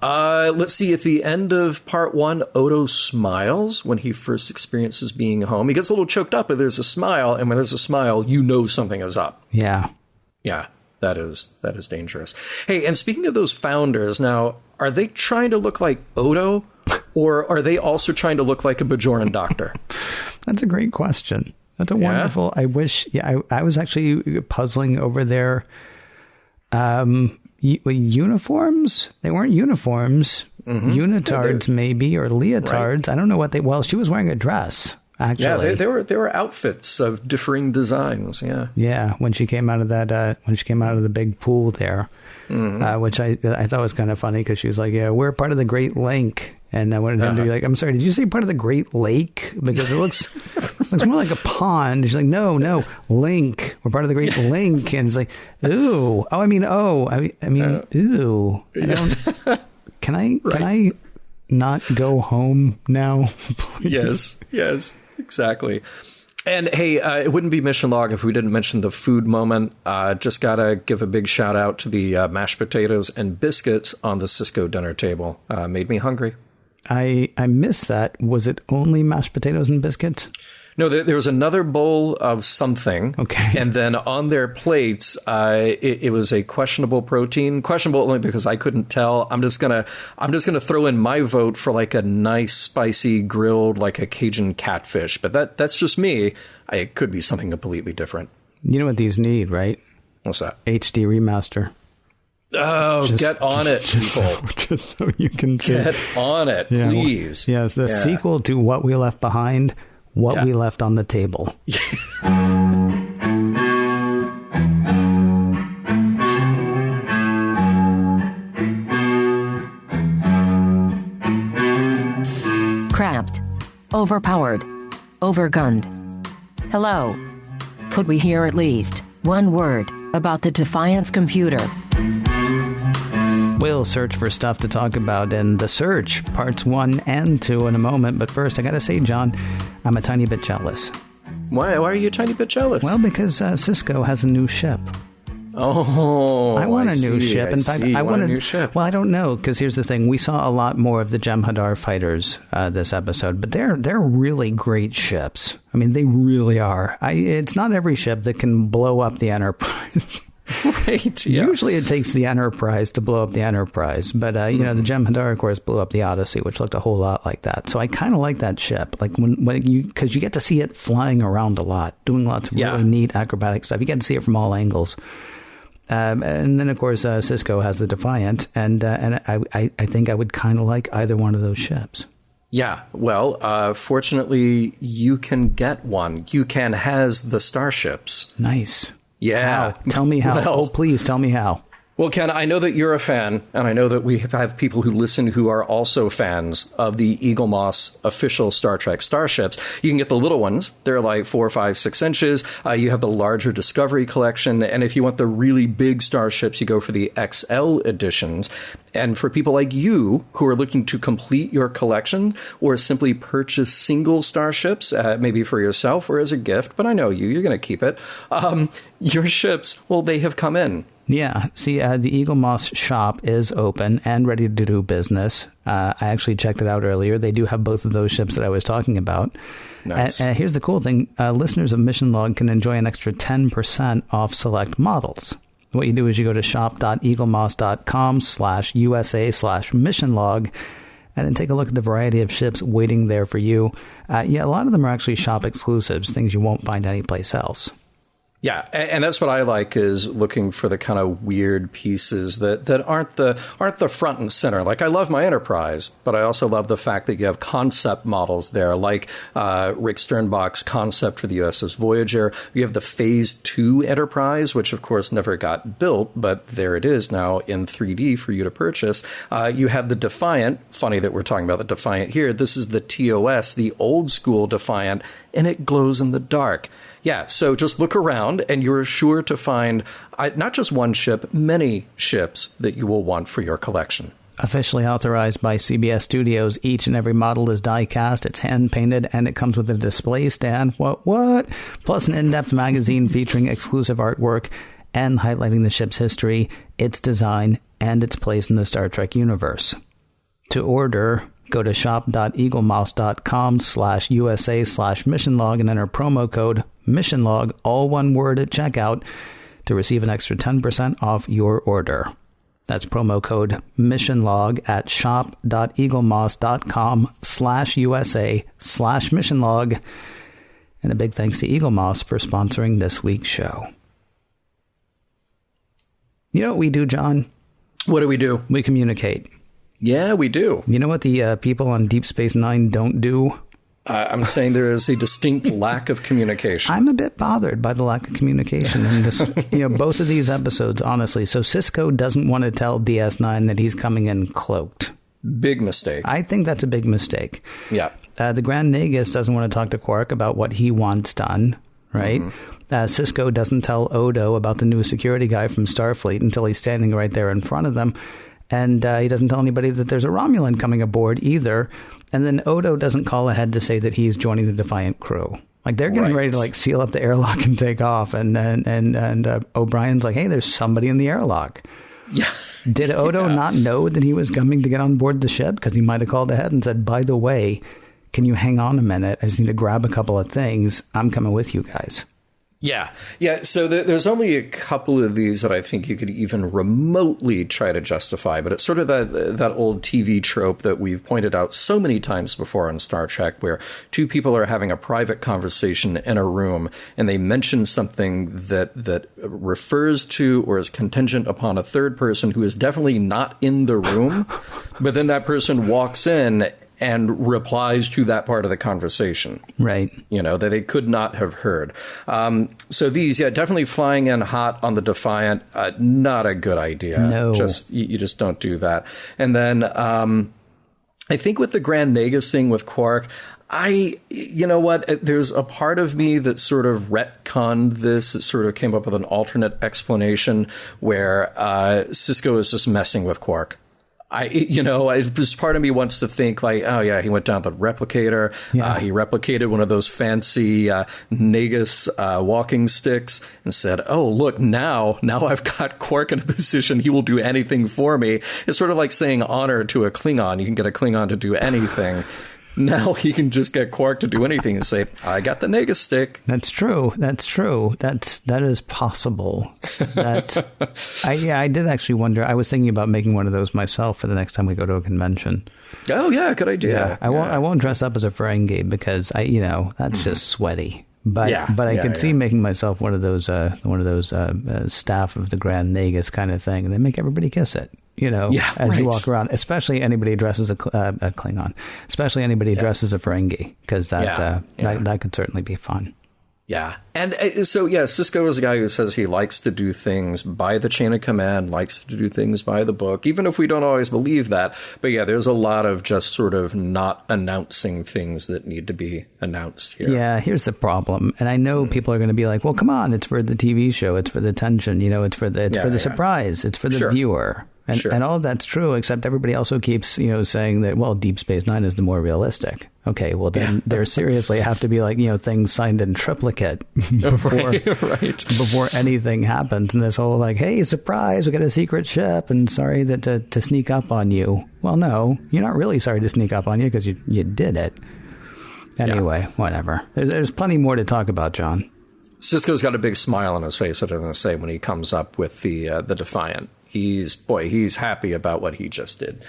[SPEAKER 2] Let's see. At the end of part 1, Odo smiles when he first experiences being home. He gets a little choked up, but there's a smile. And when there's a smile, something is up.
[SPEAKER 4] Yeah.
[SPEAKER 2] Yeah. That is dangerous. Hey, and speaking of those founders, now, are they trying to look like Odo, or are they also trying to look like a Bajoran doctor?
[SPEAKER 4] That's a great question. That's a wonderful. I wish. Yeah, I was actually puzzling over their uniforms. They weren't uniforms. Unitards, maybe, or leotards. Right. I don't know what they. Well, she was wearing a dress. Actually,
[SPEAKER 2] yeah, they were outfits of differing designs. Yeah,
[SPEAKER 4] when she came out of that, when she came out of the big pool there, which I thought was kind of funny because she was like, "Yeah, we're part of the Great Lake," and I wanted him to be like, "I'm sorry, did you say part of the Great Lake? Because it looks more like a pond." She's like, "No, Link. We're part of the Great Link," and it's like, "Ooh, I mean, ooh." I don't. Can I not go home now?
[SPEAKER 2] Yes. Exactly. And hey, it wouldn't be mission log if we didn't mention the food moment. Just gotta give a big shout out to the mashed potatoes and biscuits on the Sisko dinner table. Made me hungry.
[SPEAKER 4] I missed that. Was it only mashed potatoes and biscuits?
[SPEAKER 2] No, there was another bowl of something. Okay. And then on their plates, it was a questionable protein. Questionable only because I couldn't tell. I'm just gonna throw in my vote for like a nice spicy grilled, like a Cajun catfish. But that's just me. It could be something completely different.
[SPEAKER 4] You know what these need, right?
[SPEAKER 2] What's that?
[SPEAKER 4] HD remaster.
[SPEAKER 2] Oh, get on it, people.
[SPEAKER 4] Just so you can see.
[SPEAKER 2] Get on it, please.
[SPEAKER 4] Well, the sequel to What We Left Behind. What we left on the table.
[SPEAKER 3] Cramped. Overpowered. Overgunned. Hello. Could we hear at least one word about the Defiant's computer?
[SPEAKER 4] We'll search for stuff to talk about in The Search, parts 1 and 2 in a moment. But first, I gotta say, John, I'm a tiny bit jealous.
[SPEAKER 2] Why are you a tiny bit jealous?
[SPEAKER 4] Well, because Sisko has a new ship.
[SPEAKER 2] Oh,
[SPEAKER 4] I want a new ship. In fact, I want
[SPEAKER 2] a new ship.
[SPEAKER 4] Well, I don't know, because here's the thing. We saw a lot more of the Jem'Hadar fighters this episode, but they're really great ships. I mean, they really are. It's not every ship that can blow up the Enterprise.
[SPEAKER 2] Right. Yeah.
[SPEAKER 4] Usually it takes the Enterprise to blow up the Enterprise. But, the Jem'Hadar, of course, blew up the Odyssey, which looked a whole lot like that. So I kind of like that ship. Like because you get to see it flying around a lot, doing lots of really neat acrobatic stuff. You get to see it from all angles. And then, of course, Sisko has the Defiant. And I think I would kind of like either one of those ships.
[SPEAKER 2] Yeah, well, fortunately, you can get one. UCAN has the starships.
[SPEAKER 4] Nice.
[SPEAKER 2] Yeah.
[SPEAKER 4] How? Tell me how.
[SPEAKER 2] Well,
[SPEAKER 4] please tell me how.
[SPEAKER 2] Well, Ken, I know that you're a fan, and I know that we have people who listen who are also fans of the Eagle Moss official Star Trek starships. You can get the little ones. They're like 4, 5, 6 inches. You have the larger Discovery collection. And if you want the really big starships, you go for the XL editions. And for people like you who are looking to complete your collection or simply purchase single starships, maybe for yourself or as a gift, but I know you're going to keep it. Your ships, well, they have come in.
[SPEAKER 4] Yeah. See, the Eagle Moss shop is open and ready to do business. I actually checked it out earlier. They do have both of those ships that I was talking about.
[SPEAKER 2] Nice.
[SPEAKER 4] And here's the cool thing. Listeners of Mission Log can enjoy an extra 10% off select models. What you do is you go to shop.eaglemoss.com/USA/mission log and then take a look at the variety of ships waiting there for you. A lot of them are actually shop exclusives, things you won't find anyplace else.
[SPEAKER 2] Yeah, and that's what I like, is looking for the kind of weird pieces that aren't the front and center. Like, I love my Enterprise, but I also love the fact that you have concept models there, like Rick Sternbach's concept for the USS Voyager. You have the Phase 2 Enterprise, which of course never got built, but there it is now in 3D for you to purchase. You have the Defiant. Funny that we're talking about the Defiant here. This is the TOS, the old school Defiant, and it glows in the dark. Yeah, so just look around and you're sure to find not just one ship, many ships that you will want for your collection.
[SPEAKER 4] Officially authorized by CBS Studios, each and every model is die-cast, it's hand-painted, and it comes with a display stand. What? Plus an in-depth magazine featuring exclusive artwork and highlighting the ship's history, its design, and its place in the Star Trek universe. To order, go to shop.eaglemoss.com/USA/missionlog and enter promo code missionlog, all one word, at checkout to receive an extra 10% off your order. That's promo code missionlog at shop.eaglemoss.com/USA/missionlog. And a big thanks to Eagle Moss for sponsoring this week's show. You know what we do, John?
[SPEAKER 2] What do we do?
[SPEAKER 4] We communicate.
[SPEAKER 2] Yeah, we do.
[SPEAKER 4] You know what the people on Deep Space Nine don't do?
[SPEAKER 2] I'm saying there is a distinct lack of communication.
[SPEAKER 4] I'm a bit bothered by the lack of communication in this, both of these episodes, honestly. So Sisko doesn't want to tell DS9 that he's coming in cloaked.
[SPEAKER 2] Big mistake.
[SPEAKER 4] I think that's a big mistake.
[SPEAKER 2] Yeah.
[SPEAKER 4] The Grand Nagus doesn't want to talk to Quark about what he wants done, right? Mm-hmm. Sisko doesn't tell Odo about the new security guy from Starfleet until he's standing right there in front of them. And he doesn't tell anybody that there's a Romulan coming aboard either. And then Odo doesn't call ahead to say that he's joining the Defiant crew. Like, they're getting ready to seal up the airlock and take off. And O'Brien's like, hey, there's somebody in the airlock.
[SPEAKER 2] Yeah.
[SPEAKER 4] Did Odo not know that he was coming to get on board the ship? Because he might have called ahead and said, by the way, can you hang on a minute? I just need to grab a couple of things. I'm coming with you guys.
[SPEAKER 2] Yeah. So there's only a couple of these that I think you could even remotely try to justify, but it's sort of that old TV trope that we've pointed out so many times before on Star Trek, where two people are having a private conversation in a room and they mention something that refers to or is contingent upon a third person who is definitely not in the room, but then that person walks in and replies to that part of the conversation.
[SPEAKER 4] Right.
[SPEAKER 2] That they could not have heard. So these, definitely flying in hot on the Defiant, not a good idea.
[SPEAKER 4] No.
[SPEAKER 2] You just don't do that. And then I think with the Grand Nagus thing with Quark, there's a part of me that sort of retconned this. It sort of came up with an alternate explanation where Sisko is just messing with Quark. Just part of me wants to think like, oh yeah, he went down the replicator. Yeah. He replicated one of those fancy Nagus walking sticks and said, oh, look, now I've got Quark in a position. He will do anything for me. It's sort of like saying honor to a Klingon. You can get a Klingon to do anything. Now he can just get Quark to do anything and say, I got the Nagus stick.
[SPEAKER 4] That's true. That is possible. I did actually wonder. I was thinking about making one of those myself for the next time we go to a convention.
[SPEAKER 2] Oh yeah, good idea.
[SPEAKER 4] Yeah, I won't dress up as a Ferengi because that's just sweaty. But I could see making myself one of those staff of the Grand Nagus kind of thing, and then make everybody kiss it. You walk around, especially anybody dresses a Klingon, especially anybody dresses a Ferengi, because that could certainly be fun.
[SPEAKER 2] Yeah. And so, Sisko is a guy who says he likes to do things by the chain of command, likes to do things by the book, even if we don't always believe that. But there's a lot of just sort of not announcing things that need to be announced here. Yeah,
[SPEAKER 4] here's the problem. And I know people are going to be like, well, come on, it's for the TV show. It's for the tension. It's for the surprise. It's for the viewer. And all of that's true, except everybody also keeps, saying that, well, Deep Space Nine is the more realistic. Okay, well, then there seriously have to be things signed in triplicate, before anything happens. And this whole like, hey, surprise, we got a secret ship and sorry that to sneak up on you. Well, no, you're not really sorry to sneak up on you because you did it. Anyway, whatever. There's plenty more to talk about, John.
[SPEAKER 2] Sisko's got a big smile on his face, I'm going to say, when he comes up with the Defiant. He's happy about what he just did.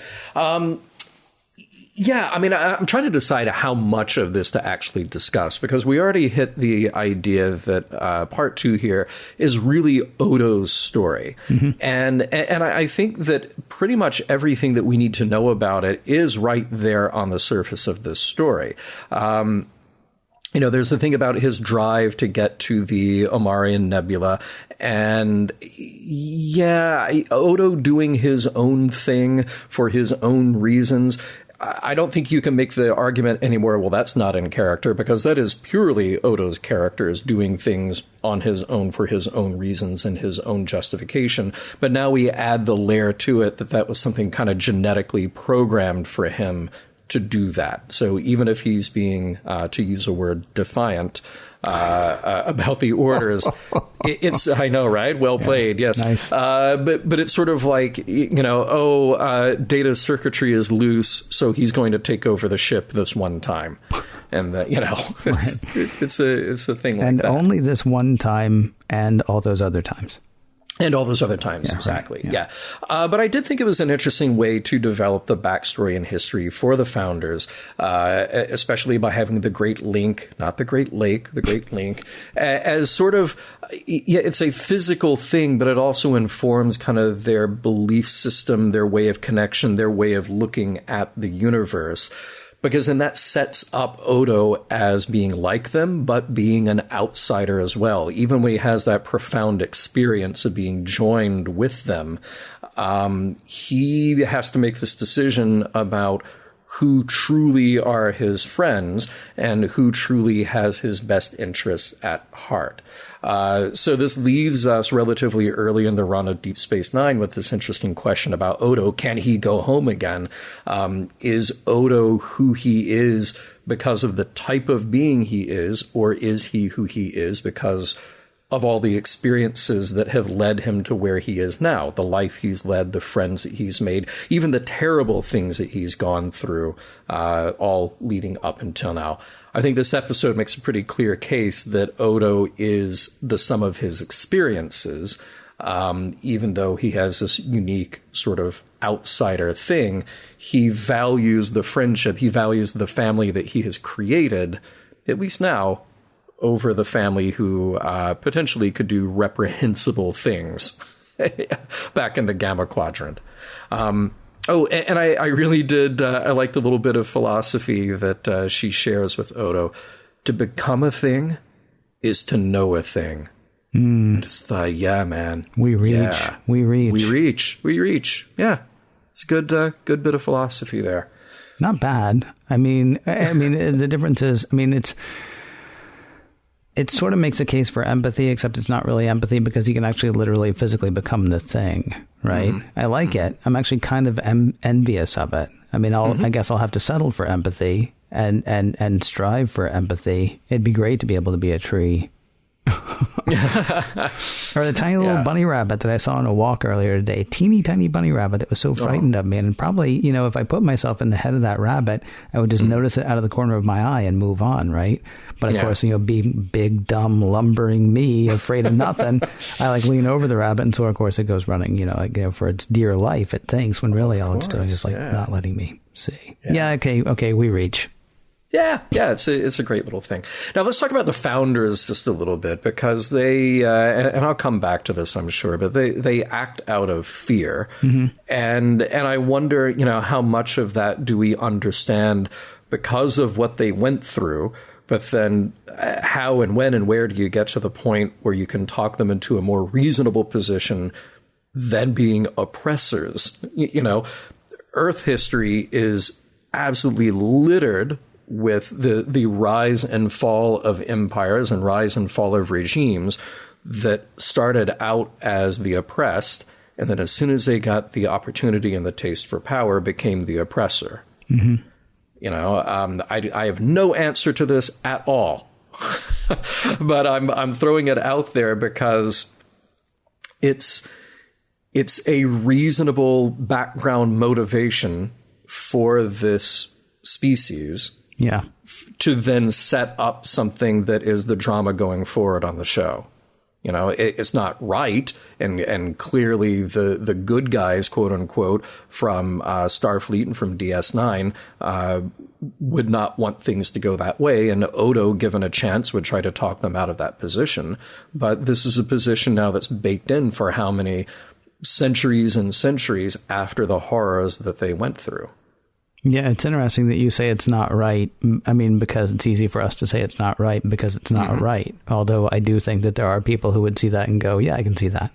[SPEAKER 2] Yeah, I mean, I'm trying to decide how much of this to actually discuss, because we already hit the idea that part 2 here is really Odo's story. Mm-hmm. And I think that pretty much everything that we need to know about it is right there on the surface of this story. There's the thing about his drive to get to the Omarian Nebula, and Odo doing his own thing for his own reasons. I don't think you can make the argument anymore, well, that's not in character, because that is purely Odo's character, is doing things on his own for his own reasons and his own justification. But now we add the layer to it that was something kind of genetically programmed for him to do that. So even if he's being, to use a word, defiant about the orders, it's, I know, right? Well played, yes. Nice. But it's sort of like, Data's circuitry is loose, so he's going to take over the ship this one time. And, it's a thing like
[SPEAKER 4] and
[SPEAKER 2] that.
[SPEAKER 4] And only this one time and all those other times.
[SPEAKER 2] And all those other times, exactly. Right. Yeah. But I did think it was an interesting way to develop the backstory and history for the founders, especially by having the Great Link, not the Great Lake, the Great Link, as sort of, it's a physical thing, but it also informs kind of their belief system, their way of connection, their way of looking at the universe. Because then that sets up Odo as being like them, but being an outsider as well. Even when he has that profound experience of being joined with them, he has to make this decision about who truly are his friends and who truly has his best interests at heart. So this leaves us relatively early in the run of Deep Space Nine with this interesting question about Odo. Can he go home again? Is Odo who he is because of the type of being he is, or is he who he is because of all the experiences that have led him to where he is now, the life he's led, the friends that he's made, even the terrible things that he's gone through, all leading up until now. I think this episode makes a pretty clear case that Odo is the sum of his experiences, even though he has this unique sort of outsider thing. He values the friendship, he values the family that he has created, at least now, over the family who potentially could do reprehensible things back in the Gamma Quadrant. And I really did, I like the little bit of philosophy that she shares with Odo. To become a thing is to know a thing. And it's man.
[SPEAKER 4] We reach.
[SPEAKER 2] Yeah. We reach. Yeah. It's a good bit of philosophy there.
[SPEAKER 4] Not bad. I mean, the difference is, it sort of makes a case for empathy, except it's not really empathy because he can actually literally physically become the thing, right? Mm-hmm. I like it. I'm actually kind of envious of it. I guess I'll have to settle for empathy and strive for empathy. It'd be great to be able to be a tree. Or the tiny little bunny rabbit that I saw on a walk earlier today. Teeny tiny bunny rabbit that was so frightened of me. And probably, if I put myself in the head of that rabbit, I would just notice it out of the corner of my eye and move on, right? But of course, being big, dumb, lumbering me, afraid of nothing, I lean over the rabbit, and so of course it goes running, for its dear life, it thinks, when really all it's doing is not letting me see. Okay, we reach.
[SPEAKER 2] Yeah, it's a great little thing. Now let's talk about the founders just a little bit, because they and I'll come back to this, I'm sure, but they act out of fear, and I wonder, how much of that do we understand because of what they went through, but then how and when and where do you get to the point where you can talk them into a more reasonable position than being oppressors? Earth history is absolutely littered with the rise and fall of empires and rise and fall of regimes that started out as the oppressed, and then as soon as they got the opportunity and the taste for power, became the oppressor. I have no answer to this at all, But I'm throwing it out there because it's a reasonable background motivation for this species.
[SPEAKER 4] Yeah.
[SPEAKER 2] To then set up something that is the drama going forward on the show. You know, it's not right, and clearly the good guys, quote unquote, from Starfleet and from DS9 would not want things to go that way, and Odo, given a chance, would try to talk them out of that position. But this is a position now that's baked in for how many centuries and centuries after the horrors that they went through.
[SPEAKER 4] Yeah, it's interesting that you say it's not right. I mean, because it's easy for us to say it's not right because it's not right. Although I do think that there are people who would see that and go, yeah, I can see that.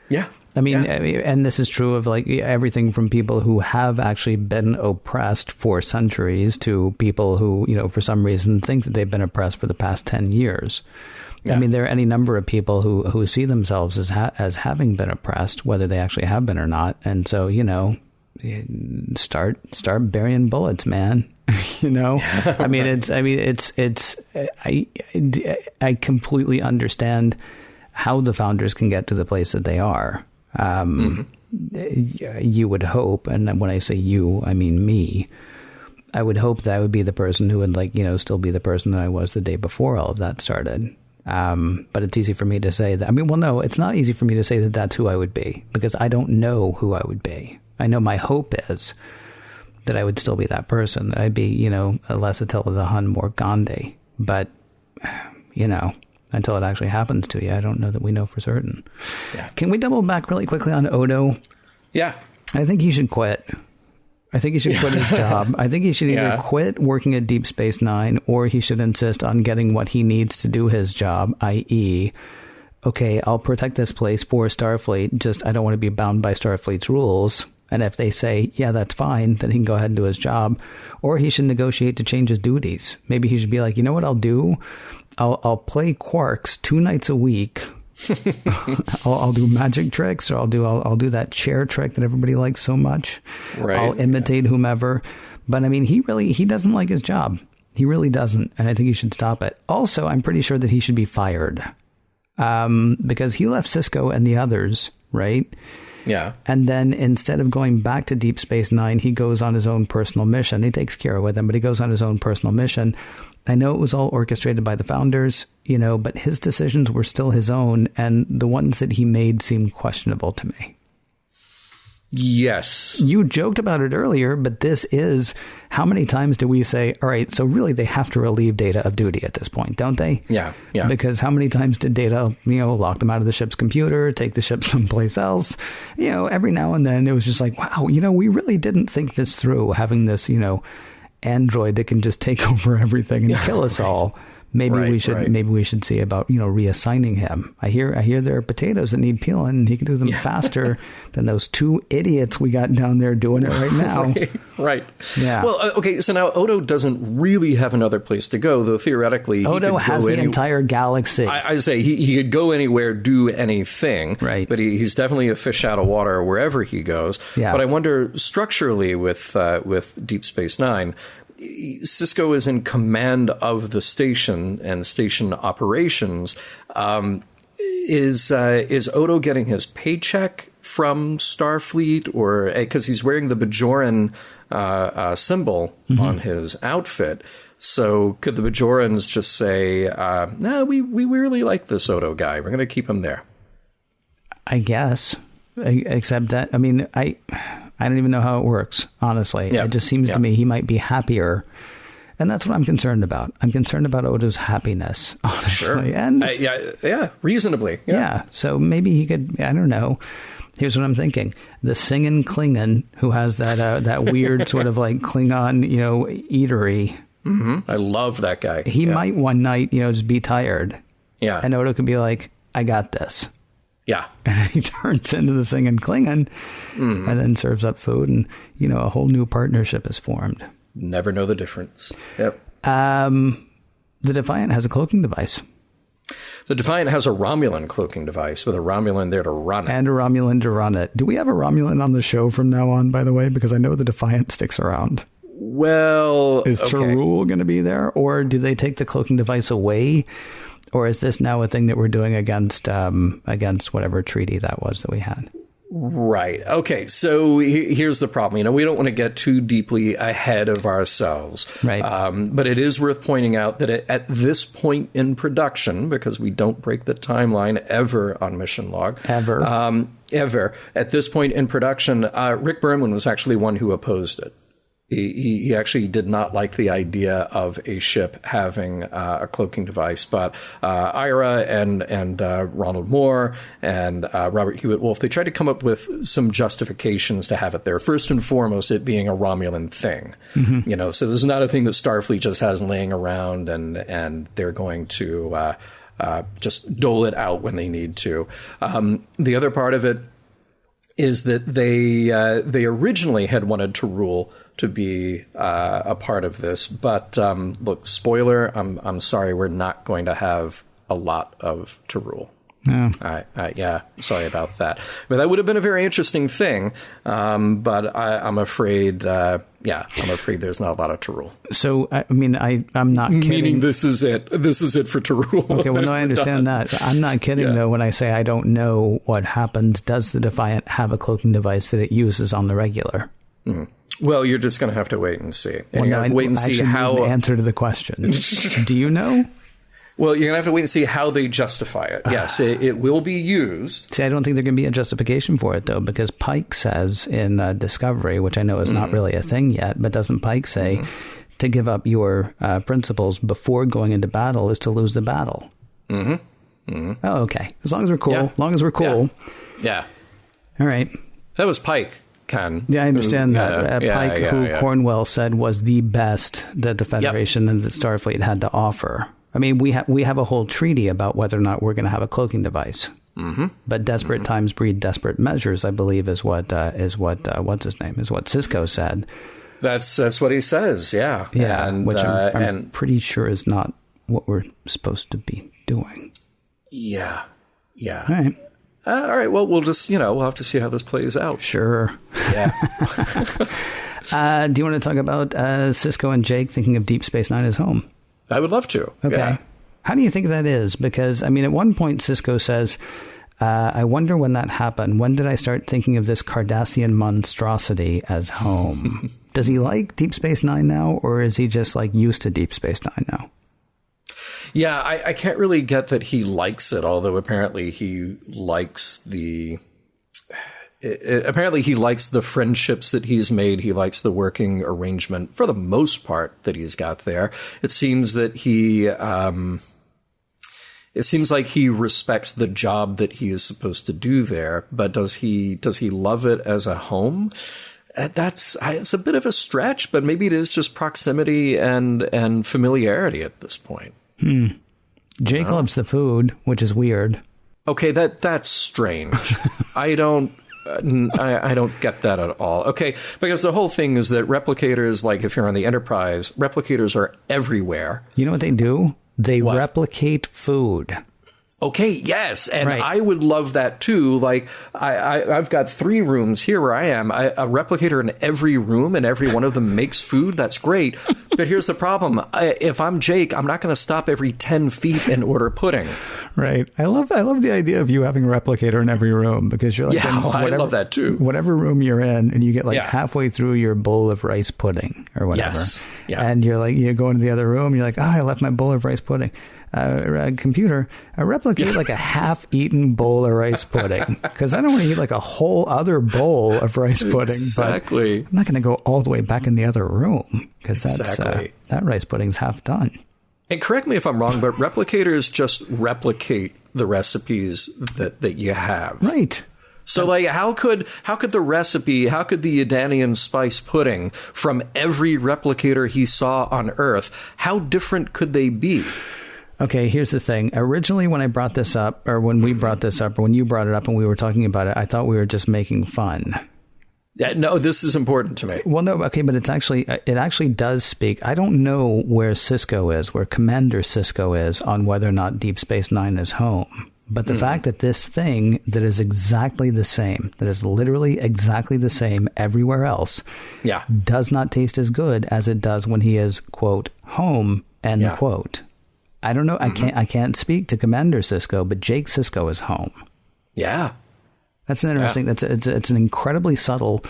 [SPEAKER 2] Yeah.
[SPEAKER 4] I mean, and this is true of like everything from people who have actually been oppressed for centuries to people who, you know, for some reason think that they've been oppressed for the past 10 years. Yeah. I mean, there are any number of people who see themselves as having been oppressed, whether they actually have been or not. And so, you know, start burying bullets, man. You know, I completely understand how the founders can get to the place that they are. You would hope, and when I say you, I mean me. I would hope that I would be the person who would, like, you know, still be the person that I was the day before all of that started. But it's easy for me to say that. I mean, well, no, it's not easy for me to say that that's who I would be because I don't know who I would be. I know my hope is that I would still be that person, that I'd be, you know, less Attila the Hun, more Gandhi. But, you know, until it actually happens to you, I don't know that we know for certain. Yeah. Can we double back really quickly on Odo?
[SPEAKER 2] Yeah.
[SPEAKER 4] I think he should quit. I think he should quit his job. I think he should either quit working at Deep Space Nine or he should insist on getting what he needs to do his job, i.e., okay, I'll protect this place for Starfleet, just I don't want to be bound by Starfleet's rules. And if they say, yeah, that's fine, then he can go ahead and do his job. Or he should negotiate to change his duties. Maybe he should be like, you know what I'll do? I'll play quarks 2 nights a week. I'll do magic tricks, or I'll do that chair trick that everybody likes so much. Right. I'll imitate whomever. But I mean, he doesn't like his job. He really doesn't. And I think he should stop it. Also, I'm pretty sure that he should be fired. Because he left Sisko and the others, right?
[SPEAKER 2] Yeah.
[SPEAKER 4] And then instead of going back to Deep Space Nine, he goes on his own personal mission. He takes Kira with him, but he goes on his own personal mission. I know it was all orchestrated by the founders, you know, but his decisions were still his own. And the ones that he made seemed questionable to me.
[SPEAKER 2] Yes.
[SPEAKER 4] You joked about it earlier, but this is, how many times do we say, all right, so really they have to relieve Data of duty at this point, don't they?
[SPEAKER 2] Yeah, yeah.
[SPEAKER 4] Because how many times did Data, you know, lock them out of the ship's computer, take the ship someplace else? You know, every now and then it was just like, wow, you know, we really didn't think this through, having this, you know, android that can just take over everything and kill us all. Maybe we should see about, you know, reassigning him. I hear there are potatoes that need peeling, and he can do them faster than those 2 idiots we got down there doing it right now.
[SPEAKER 2] Right.
[SPEAKER 4] Yeah.
[SPEAKER 2] Well, okay. So now Odo doesn't really have another place to go, though theoretically
[SPEAKER 4] Odo has the entire galaxy.
[SPEAKER 2] I say he could go anywhere, do anything.
[SPEAKER 4] Right.
[SPEAKER 2] But he's definitely a fish out of water wherever he goes. Yeah. But I wonder structurally with Deep Space Nine, Sisko is in command of the station and station operations. Is Odo getting his paycheck from Starfleet, or because he's wearing the Bajoran symbol on his outfit? So could the Bajorans just say, "No, we really like this Odo guy. We're going to keep him there"? I
[SPEAKER 4] guess, except that I mean I don't even know how it works, honestly. Yeah. It just seems to me he might be happier. And that's what I'm concerned about. I'm concerned about Odo's happiness, honestly. Sure. And
[SPEAKER 2] reasonably.
[SPEAKER 4] Yeah. So maybe he could, I don't know. Here's what I'm thinking. The singing Klingon who has that weird sort of like Klingon, you know, eatery.
[SPEAKER 2] Mm-hmm. I love that guy.
[SPEAKER 4] He might one night, you know, just be tired.
[SPEAKER 2] Yeah.
[SPEAKER 4] And Odo could be like, I got this.
[SPEAKER 2] Yeah.
[SPEAKER 4] And he turns into the singing Klingon and then serves up food, and, you know, a whole new partnership is formed.
[SPEAKER 2] Never know the difference. Yep.
[SPEAKER 4] The Defiant has a cloaking device.
[SPEAKER 2] The Defiant has a Romulan cloaking device with a Romulan there to run it.
[SPEAKER 4] And a Romulan to run it. Do we have a Romulan on the show from now on, by the way? Because I know the Defiant sticks around.
[SPEAKER 2] Well,
[SPEAKER 4] is
[SPEAKER 2] okay.
[SPEAKER 4] Torul going to be there, or do they take the cloaking device away, or is this now a thing that we're doing against whatever treaty that was that we had?
[SPEAKER 2] Right. Okay. So here's the problem. We don't want to get too deeply ahead of ourselves.
[SPEAKER 4] Right.
[SPEAKER 2] But it is worth pointing out that at this point in production, because we don't break the timeline ever on Mission Log. Ever. At this point in production, Rick Berman was actually one who opposed it. He actually did not like the idea of a ship having a cloaking device, but Ira and Ronald Moore and Robert Hewitt Wolf, they tried to come up with some justifications to have it there. First and foremost, it being a Romulan thing, so this is not a thing that Starfleet just has laying around and they're going to just dole it out when they need to. The other part of it is that they originally had wanted Torul to be a part of this, but look, spoiler, I'm sorry, we're not going to have a lot of Torul.
[SPEAKER 4] No.
[SPEAKER 2] Yeah, sorry about that. But that would have been a very interesting thing, but I'm afraid there's not a lot of Torul.
[SPEAKER 4] So, I'm not kidding.
[SPEAKER 2] Meaning this is it. This is it for Torul.
[SPEAKER 4] Okay, well, no, I understand that. I'm not kidding, though, when I say I don't know what happens. Does the Defiant have a cloaking device that it uses on the regular?
[SPEAKER 2] Mm. Well, you're just going to have to wait and see. And
[SPEAKER 4] you have to wait and see how... the answer to the question. Do you know?
[SPEAKER 2] Well, you're going to have to wait and see how they justify it. Yes, it will be used.
[SPEAKER 4] See, I don't think there can be a justification for it, though, because Pike says in Discovery, which I know is not really a thing yet, but doesn't Pike say to give up your principles before going into battle is to lose the battle? Mm-hmm. Mm-hmm. Oh, okay. As long as we're cool. As long as we're cool.
[SPEAKER 2] Yeah.
[SPEAKER 4] All right.
[SPEAKER 2] That was Pike. Ken.
[SPEAKER 4] Yeah, I understand that. Pike, who Cornwell said was the best that the Federation and the Starfleet had to offer. I mean, we have a whole treaty about whether or not we're going to have a cloaking device. Mm-hmm. But desperate times breed desperate measures, I believe, is what what's his name? Is what Sisko said.
[SPEAKER 2] That's what he says. Yeah.
[SPEAKER 4] Yeah. And, which I'm pretty sure is not what we're supposed to be doing.
[SPEAKER 2] Yeah. Yeah.
[SPEAKER 4] All right.
[SPEAKER 2] All right. Well, we'll just, we'll have to see how this plays out.
[SPEAKER 4] Sure.
[SPEAKER 2] Yeah.
[SPEAKER 4] Do you want to talk about Sisko and Jake thinking of Deep Space Nine as home?
[SPEAKER 2] I would love to.
[SPEAKER 4] Okay.
[SPEAKER 2] Yeah.
[SPEAKER 4] How do you think that is? Because, at one point, Sisko says, I wonder when that happened. When did I start thinking of this Cardassian monstrosity as home? Does he like Deep Space Nine now, or is he just, used to Deep Space Nine now?
[SPEAKER 2] Yeah, I can't really get that he likes it, although apparently he likes apparently he likes the friendships that he's made. He likes the working arrangement for the most part that he's got there. It seems that it seems like he respects the job that he is supposed to do there, but does he love it as a home? It's a bit of a stretch, but maybe it is just proximity and familiarity at this point.
[SPEAKER 4] Jake loves the food, which is weird.
[SPEAKER 2] Okay, that's strange. I don't get that at all. Okay, because the whole thing is that replicators, if you're on the Enterprise, replicators are everywhere.
[SPEAKER 4] You know what they do? They replicate food.
[SPEAKER 2] Okay, yes, and right. I would love that too. I've got 3 rooms here where I am. A replicator in every room, and every one of them makes food. That's great. But here's the problem. If I'm Jake, I'm not going to stop every 10 feet and order pudding.
[SPEAKER 4] Right. I love the idea of you having a replicator in every room, because you're
[SPEAKER 2] I love that too.
[SPEAKER 4] Whatever room you're in, and you get halfway through your bowl of rice pudding or whatever. Yes. Yeah. And you're you go into the other room, you're I left my bowl of rice pudding. Computer, replicate a half-eaten bowl of rice pudding, because I don't want to eat a whole other bowl of rice pudding.
[SPEAKER 2] Exactly.
[SPEAKER 4] But I'm not going to go all the way back in the other room, because that rice pudding's half done.
[SPEAKER 2] And correct me if I'm wrong, but replicators just replicate the recipes that you have.
[SPEAKER 4] Right.
[SPEAKER 2] So, how could the recipe, how could the Yadanian spice pudding from every replicator he saw on Earth, how different could they be?
[SPEAKER 4] Okay, here's the thing. Originally, when I brought this up, or when we brought this up, or when you brought it up and we were talking about it, I thought we were just making fun.
[SPEAKER 2] Yeah, no, this is important to me.
[SPEAKER 4] Well, no, okay, but it actually does speak. I don't know where Commander Sisko is on whether or not Deep Space Nine is home. But the fact that this thing that is exactly the same, that is literally exactly the same everywhere else, does not taste as good as it does when he is, quote, home, end quote. I don't know. I can't speak to Commander Sisko, but Jake Sisko is home.
[SPEAKER 2] Yeah.
[SPEAKER 4] That's an interesting, it's an incredibly subtle,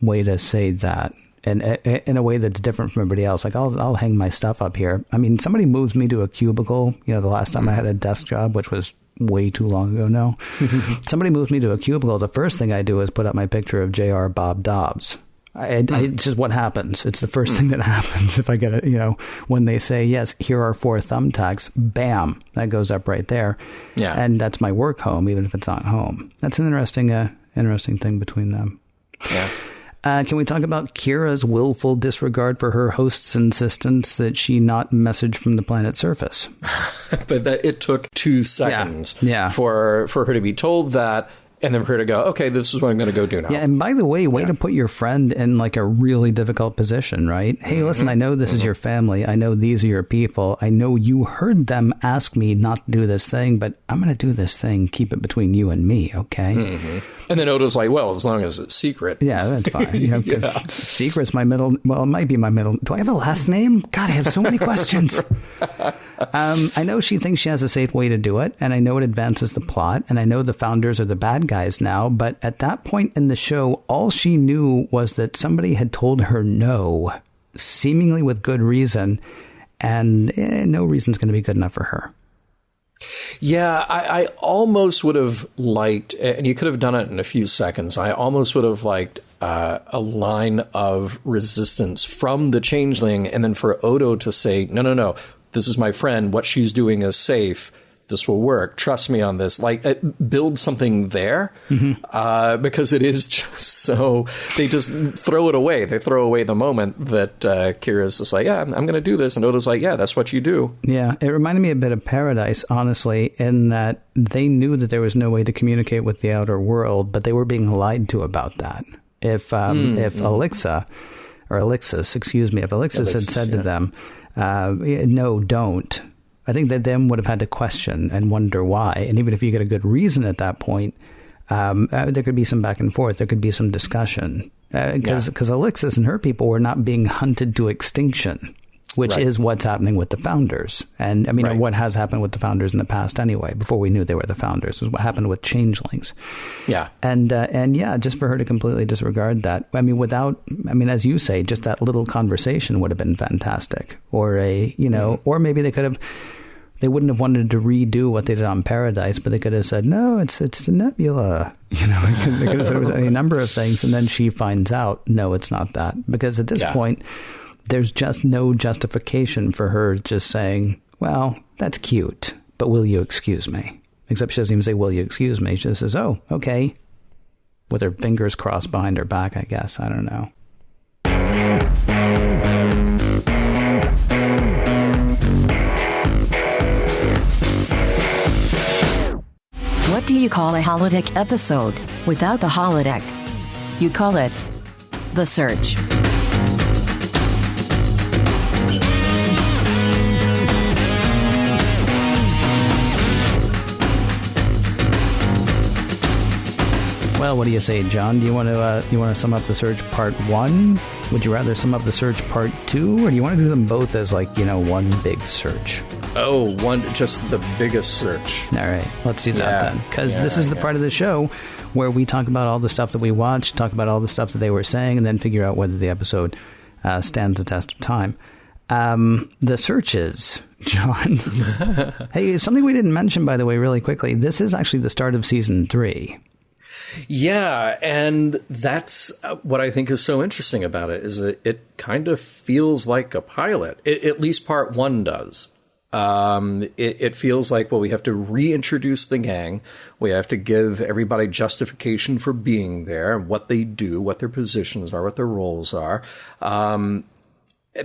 [SPEAKER 4] way to say that. And in a way that's different from everybody else. Like I'll hang my stuff up here. I mean, somebody moves me to a cubicle. You know, the last time I had a desk job, which was way too long ago now. Somebody moves me to a cubicle. The first thing I do is put up my picture of J.R. Bob Dobbs. It's just what happens. It's the first thing that happens. If I get it, when they say, yes, here are 4 thumbtacks, bam, that goes up right there. Yeah. And that's my work home, even if it's not home. That's an interesting thing between them.
[SPEAKER 2] Yeah.
[SPEAKER 4] Can we talk about Kira's willful disregard for her host's insistence that she not message from the planet's surface?
[SPEAKER 2] But that it took 2 seconds for her to be told that, and then for her to go, okay, this is what I'm going to go do now.
[SPEAKER 4] Yeah, and by the way, to put your friend in like a really difficult position, right? Hey, listen, I know this is your family. I know these are your people. I know you heard them ask me not to do this thing, but I'm going to do this thing. Keep it between you and me, okay?
[SPEAKER 2] Mm-hmm. And then Odo's like, well, as long as it's secret.
[SPEAKER 4] Yeah, that's fine. Because secret's my middle. Well, it might be my middle. Do I have a last name? God, I have so many questions. I know she thinks she has a safe way to do it, and I know it advances the plot, and I know the founders are the bad guys now. But at that point in the show, all she knew was that somebody had told her no, seemingly with good reason, and no reason's going to be good enough for her.
[SPEAKER 2] Yeah, I almost would have liked, and you could have done it in a few seconds, I almost would have liked a line of resistance from the changeling, and then for Odo to say, no, this is my friend, what she's doing is safe, this will work, trust me on this, like build something there, because it is just so, they just throw it away. They throw away the moment that Kira's just like, yeah, I'm going to do this, and Odo's like, yeah, that's what you do. Yeah, it reminded me a bit of Paradise, honestly, in that they knew that there was no way to communicate with the outer world, but they were being lied to about that. If Elixis had said to them, no, don't, I think that them would have had to question and wonder why. And even if you get a good reason at that point, there could be some back and forth. There could be some discussion. Because Elixis and her people were not being hunted to extinction, which is what's happening with the founders. And I mean, what has happened with the founders in the past anyway, before we knew they were the founders, was what happened with changelings. Yeah. And just for her to completely disregard that, as you say, just that little conversation would have been fantastic. Or or maybe they wouldn't have wanted to redo what they did on Paradise, but they could have said, no, it's the nebula. They could have said it was any number of things. And then she finds out, no, it's not that. Because at this point, there's just no justification for her just saying, well, that's cute, but will you excuse me? Except she doesn't even say, will you excuse me? She just says, oh, okay. With her fingers crossed behind her back, I guess. I don't know.
[SPEAKER 3] What do you call a holodeck episode without the holodeck? You call it The Search.
[SPEAKER 4] Well, what do you say, John? Do you want to sum up The Search Part 1? Would you rather sum up The Search Part 2? Or do you want to do them both as one big search?
[SPEAKER 2] Oh, just the biggest search.
[SPEAKER 4] All right, let's do that then. Because this is the part of the show where we talk about all the stuff that we watched, talk about all the stuff that they were saying, and then figure out whether the episode stands the test of time. The searches, John. Hey, something we didn't mention, by the way, really quickly. This is actually the start of Season 3.
[SPEAKER 2] Yeah, and that's what I think is so interesting about it, is that it kind of feels like a pilot. At least Part 1 does. It feels like, well, we have to reintroduce the gang. We have to give everybody justification for being there, what they do, what their positions are, what their roles are.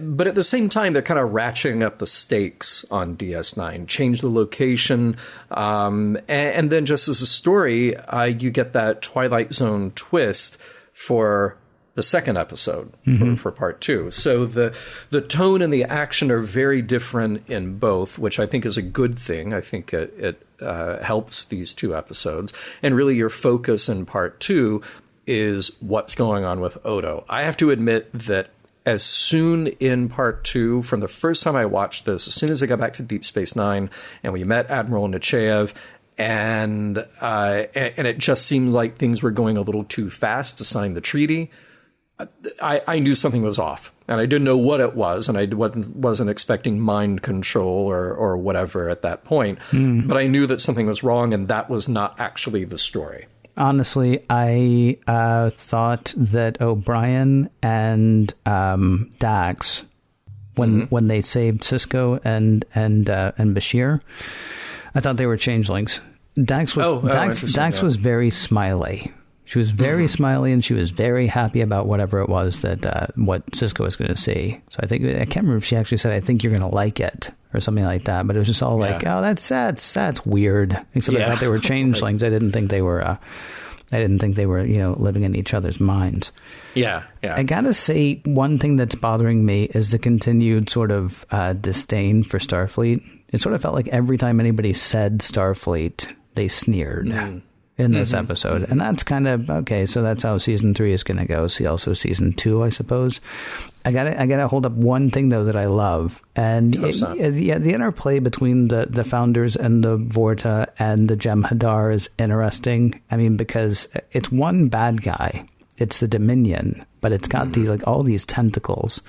[SPEAKER 2] But at the same time, they're kind of ratcheting up the stakes on DS9, change the location. And then just as a story, you get that Twilight Zone twist for the second episode for part 2. So the tone and the action are very different in both, which I think is a good thing. I think it helps these 2 episodes. And really your focus in part 2 is what's going on with Odo. I have to admit that as soon in part 2, from the first time I watched this, as soon as I got back to Deep Space Nine and we met Admiral Nechayev, and it just seems like things were going a little too fast to sign the treaty, I knew something was off. And I didn't know what it was, and I wasn't expecting mind control or whatever at that point. But I knew that something was wrong, and that was not actually the story.
[SPEAKER 4] Honestly, I thought that O'Brien and Dax, when they saved Sisko and Bashir, I thought they were changelings. Dax was very smiley. She was very smiley, and she was very happy about whatever it was that what Sisko was going to see. So I can't remember if she actually said, "I think you're going to like it," or something like that. But it was just all like, "Oh, that's weird." Except I thought they were changelings. I didn't think they were. Living in each other's minds. Yeah. I gotta say, one thing that's bothering me is the continued sort of disdain for Starfleet. It sort of felt like every time anybody said Starfleet, they sneered in this episode. And that's kind of, okay, so that's how season 3 is going to go. See also season 2, I suppose. I gotta hold up one thing, though, that I love. And the interplay between the founders and the Vorta and the Jem'Hadar is interesting. I mean, because it's one bad guy. It's the Dominion, but it's got all these tentacles.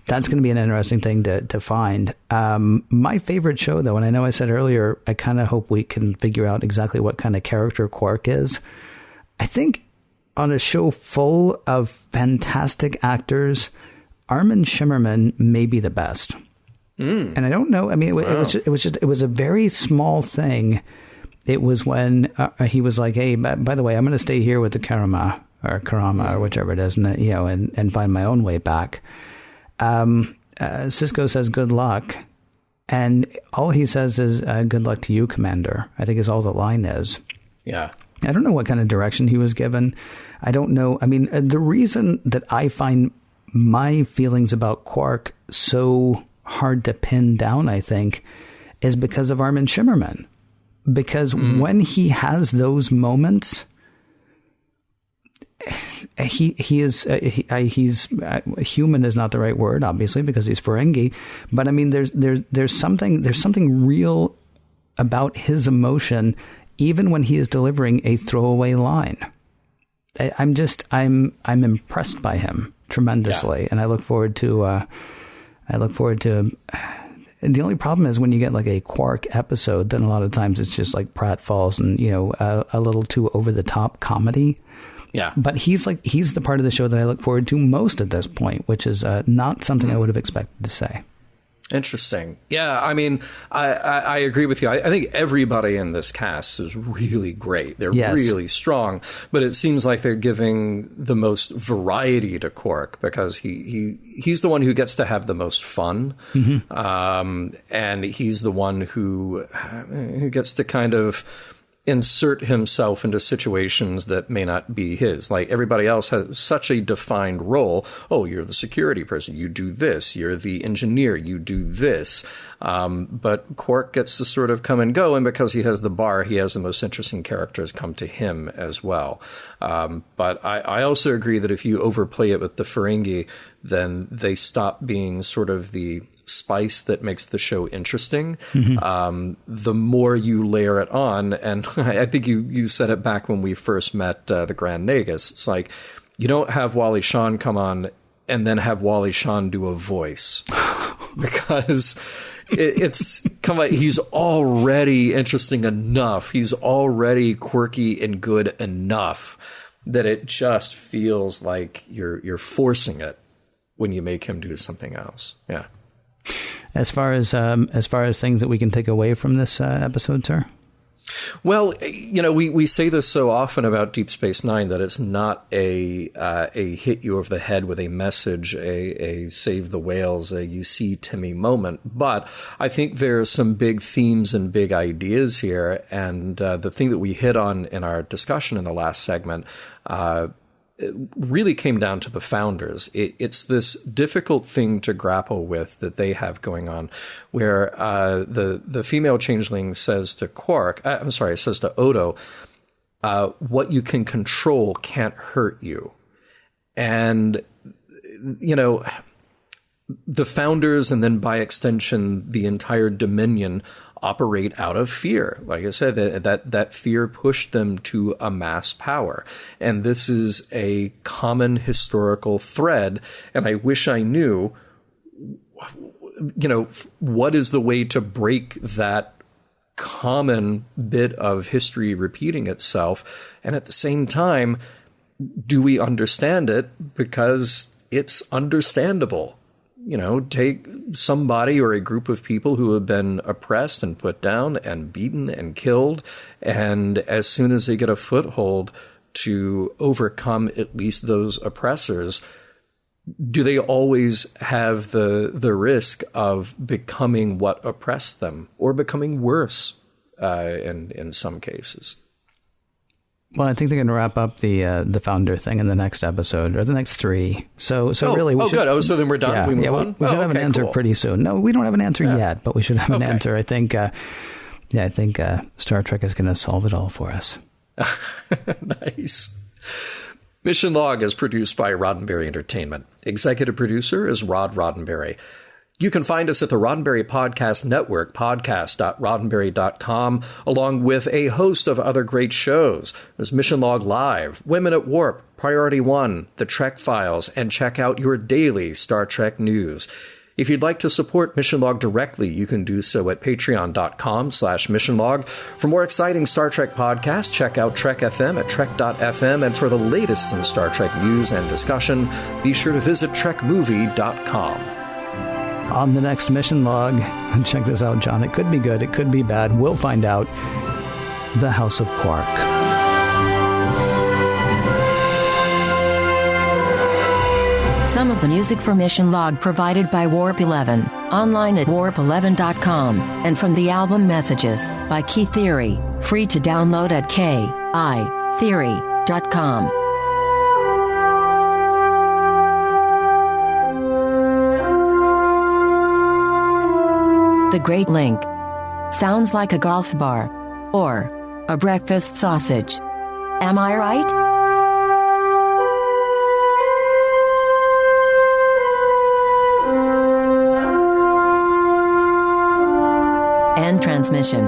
[SPEAKER 4] That's going to be an interesting thing to find. My favorite show, though, and I know I said earlier, I kind of hope we can figure out exactly what kind of character Quark is. I think on a show full of fantastic actors, Armin Shimmerman may be the best. And I don't know. I mean, it was a very small thing. It was when he was like, "Hey, by the way, I'm going to stay here with the Karama or whichever it is, and find my own way back." Sisko says, "Good luck." And all he says is, "Good luck to you, Commander," I think is all the line is.
[SPEAKER 2] Yeah.
[SPEAKER 4] I don't know what kind of direction he was given. I don't know. I mean, the reason that I find my feelings about Quark so hard to pin down, I think, is because of Armin Shimmerman. Because when he has those moments, he's human is not the right word, obviously, because he's Ferengi. But I mean, there's something real about his emotion, even when he is delivering a throwaway line. I'm impressed by him tremendously, and I look forward to. The only problem is when you get like a Quark episode, then a lot of times it's just like pratfalls and a little too over the top comedy.
[SPEAKER 2] Yeah.
[SPEAKER 4] But he's the part of the show that I look forward to most at this point, which is not something I would have expected to say.
[SPEAKER 2] Interesting. Yeah, I mean, I agree with you. I think everybody in this cast is really great. They're really strong, but it seems like they're giving the most variety to Quark because he's the one who gets to have the most fun, and he's the one who gets to kind of insert himself into situations that may not be his. Like everybody else has such a defined role. Oh, you're the security person. You do this. You're the engineer. You do this. But Quark gets to sort of come and go. And because he has the bar, he has the most interesting characters come to him as well. But I also agree that if you overplay it with the Ferengi, then they stop being sort of the spice that makes the show interesting. The more you layer it on, and I think you said it back when we first met the Grand Nagus, it's like you don't have Wally Shawn come on and then have Wally Shawn do a voice because it's come on, he's already interesting enough, he's already quirky and good enough that it just feels like you're forcing it when you make him do something else. Yeah.
[SPEAKER 4] As far as things that we can take away from this episode, sir?
[SPEAKER 2] Well, we say this so often about Deep Space Nine that it's not a hit you over the head with a message, a save the whales, a you see Timmy moment. But I think there's some big themes and big ideas here. And the thing that we hit on in our discussion in the last segment it really came down to the founders. It's this difficult thing to grapple with that they have going on, where the female changeling says to says to Odo, what you can control can't hurt you. And, you know, the founders, and then by extension, the entire Dominion, operate out of fear. Like I said, that fear pushed them to amass power. And this is a common historical thread. And I wish I knew, you know, what is the way to break that common bit of history repeating itself. And at the same time, do we understand it? Because it's understandable. You know, take somebody or a group of people who have been oppressed and put down and beaten and killed, and as soon as they get a foothold to overcome at least those oppressors, do they always have the risk of becoming what oppressed them, or becoming worse in some cases?
[SPEAKER 4] Well, I think they're going to wrap up the founder thing in the next episode, or the next 3. So really, we should,
[SPEAKER 2] good. Oh, so then we're done.
[SPEAKER 4] Yeah,
[SPEAKER 2] we move on.
[SPEAKER 4] We should have an answer pretty soon. No, we don't have an answer yet, but we should have an answer. I think. I think Star Trek is going to solve it all for us.
[SPEAKER 2] Nice. Mission Log is produced by Roddenberry Entertainment. Executive producer is Rod Roddenberry. You can find us at the Roddenberry Podcast Network, podcast.roddenberry.com, along with a host of other great shows. There's Mission Log Live, Women at Warp, Priority One, The Trek Files, and check out your daily Star Trek news. If you'd like to support Mission Log directly, you can do so at patreon.com/missionlog. For more exciting Star Trek podcasts, check out Trek FM at trek.fm. And for the latest in Star Trek news and discussion, be sure to visit trekmovie.com.
[SPEAKER 4] On the next Mission Log, and check this out, John, it could be good, it could be bad, we'll find out. The House of Quark.
[SPEAKER 3] Some of the music for Mission Log provided by Warp 11, online at warp11.com, and from the album Messages by Key Theory, free to download at kitheory.com. The Great Link. Sounds like a golf bar. Or a breakfast sausage. Am I right? End transmission.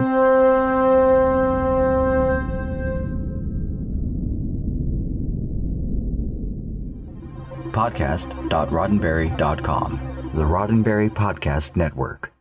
[SPEAKER 1] Podcast.roddenberry.com. The Roddenberry Podcast Network.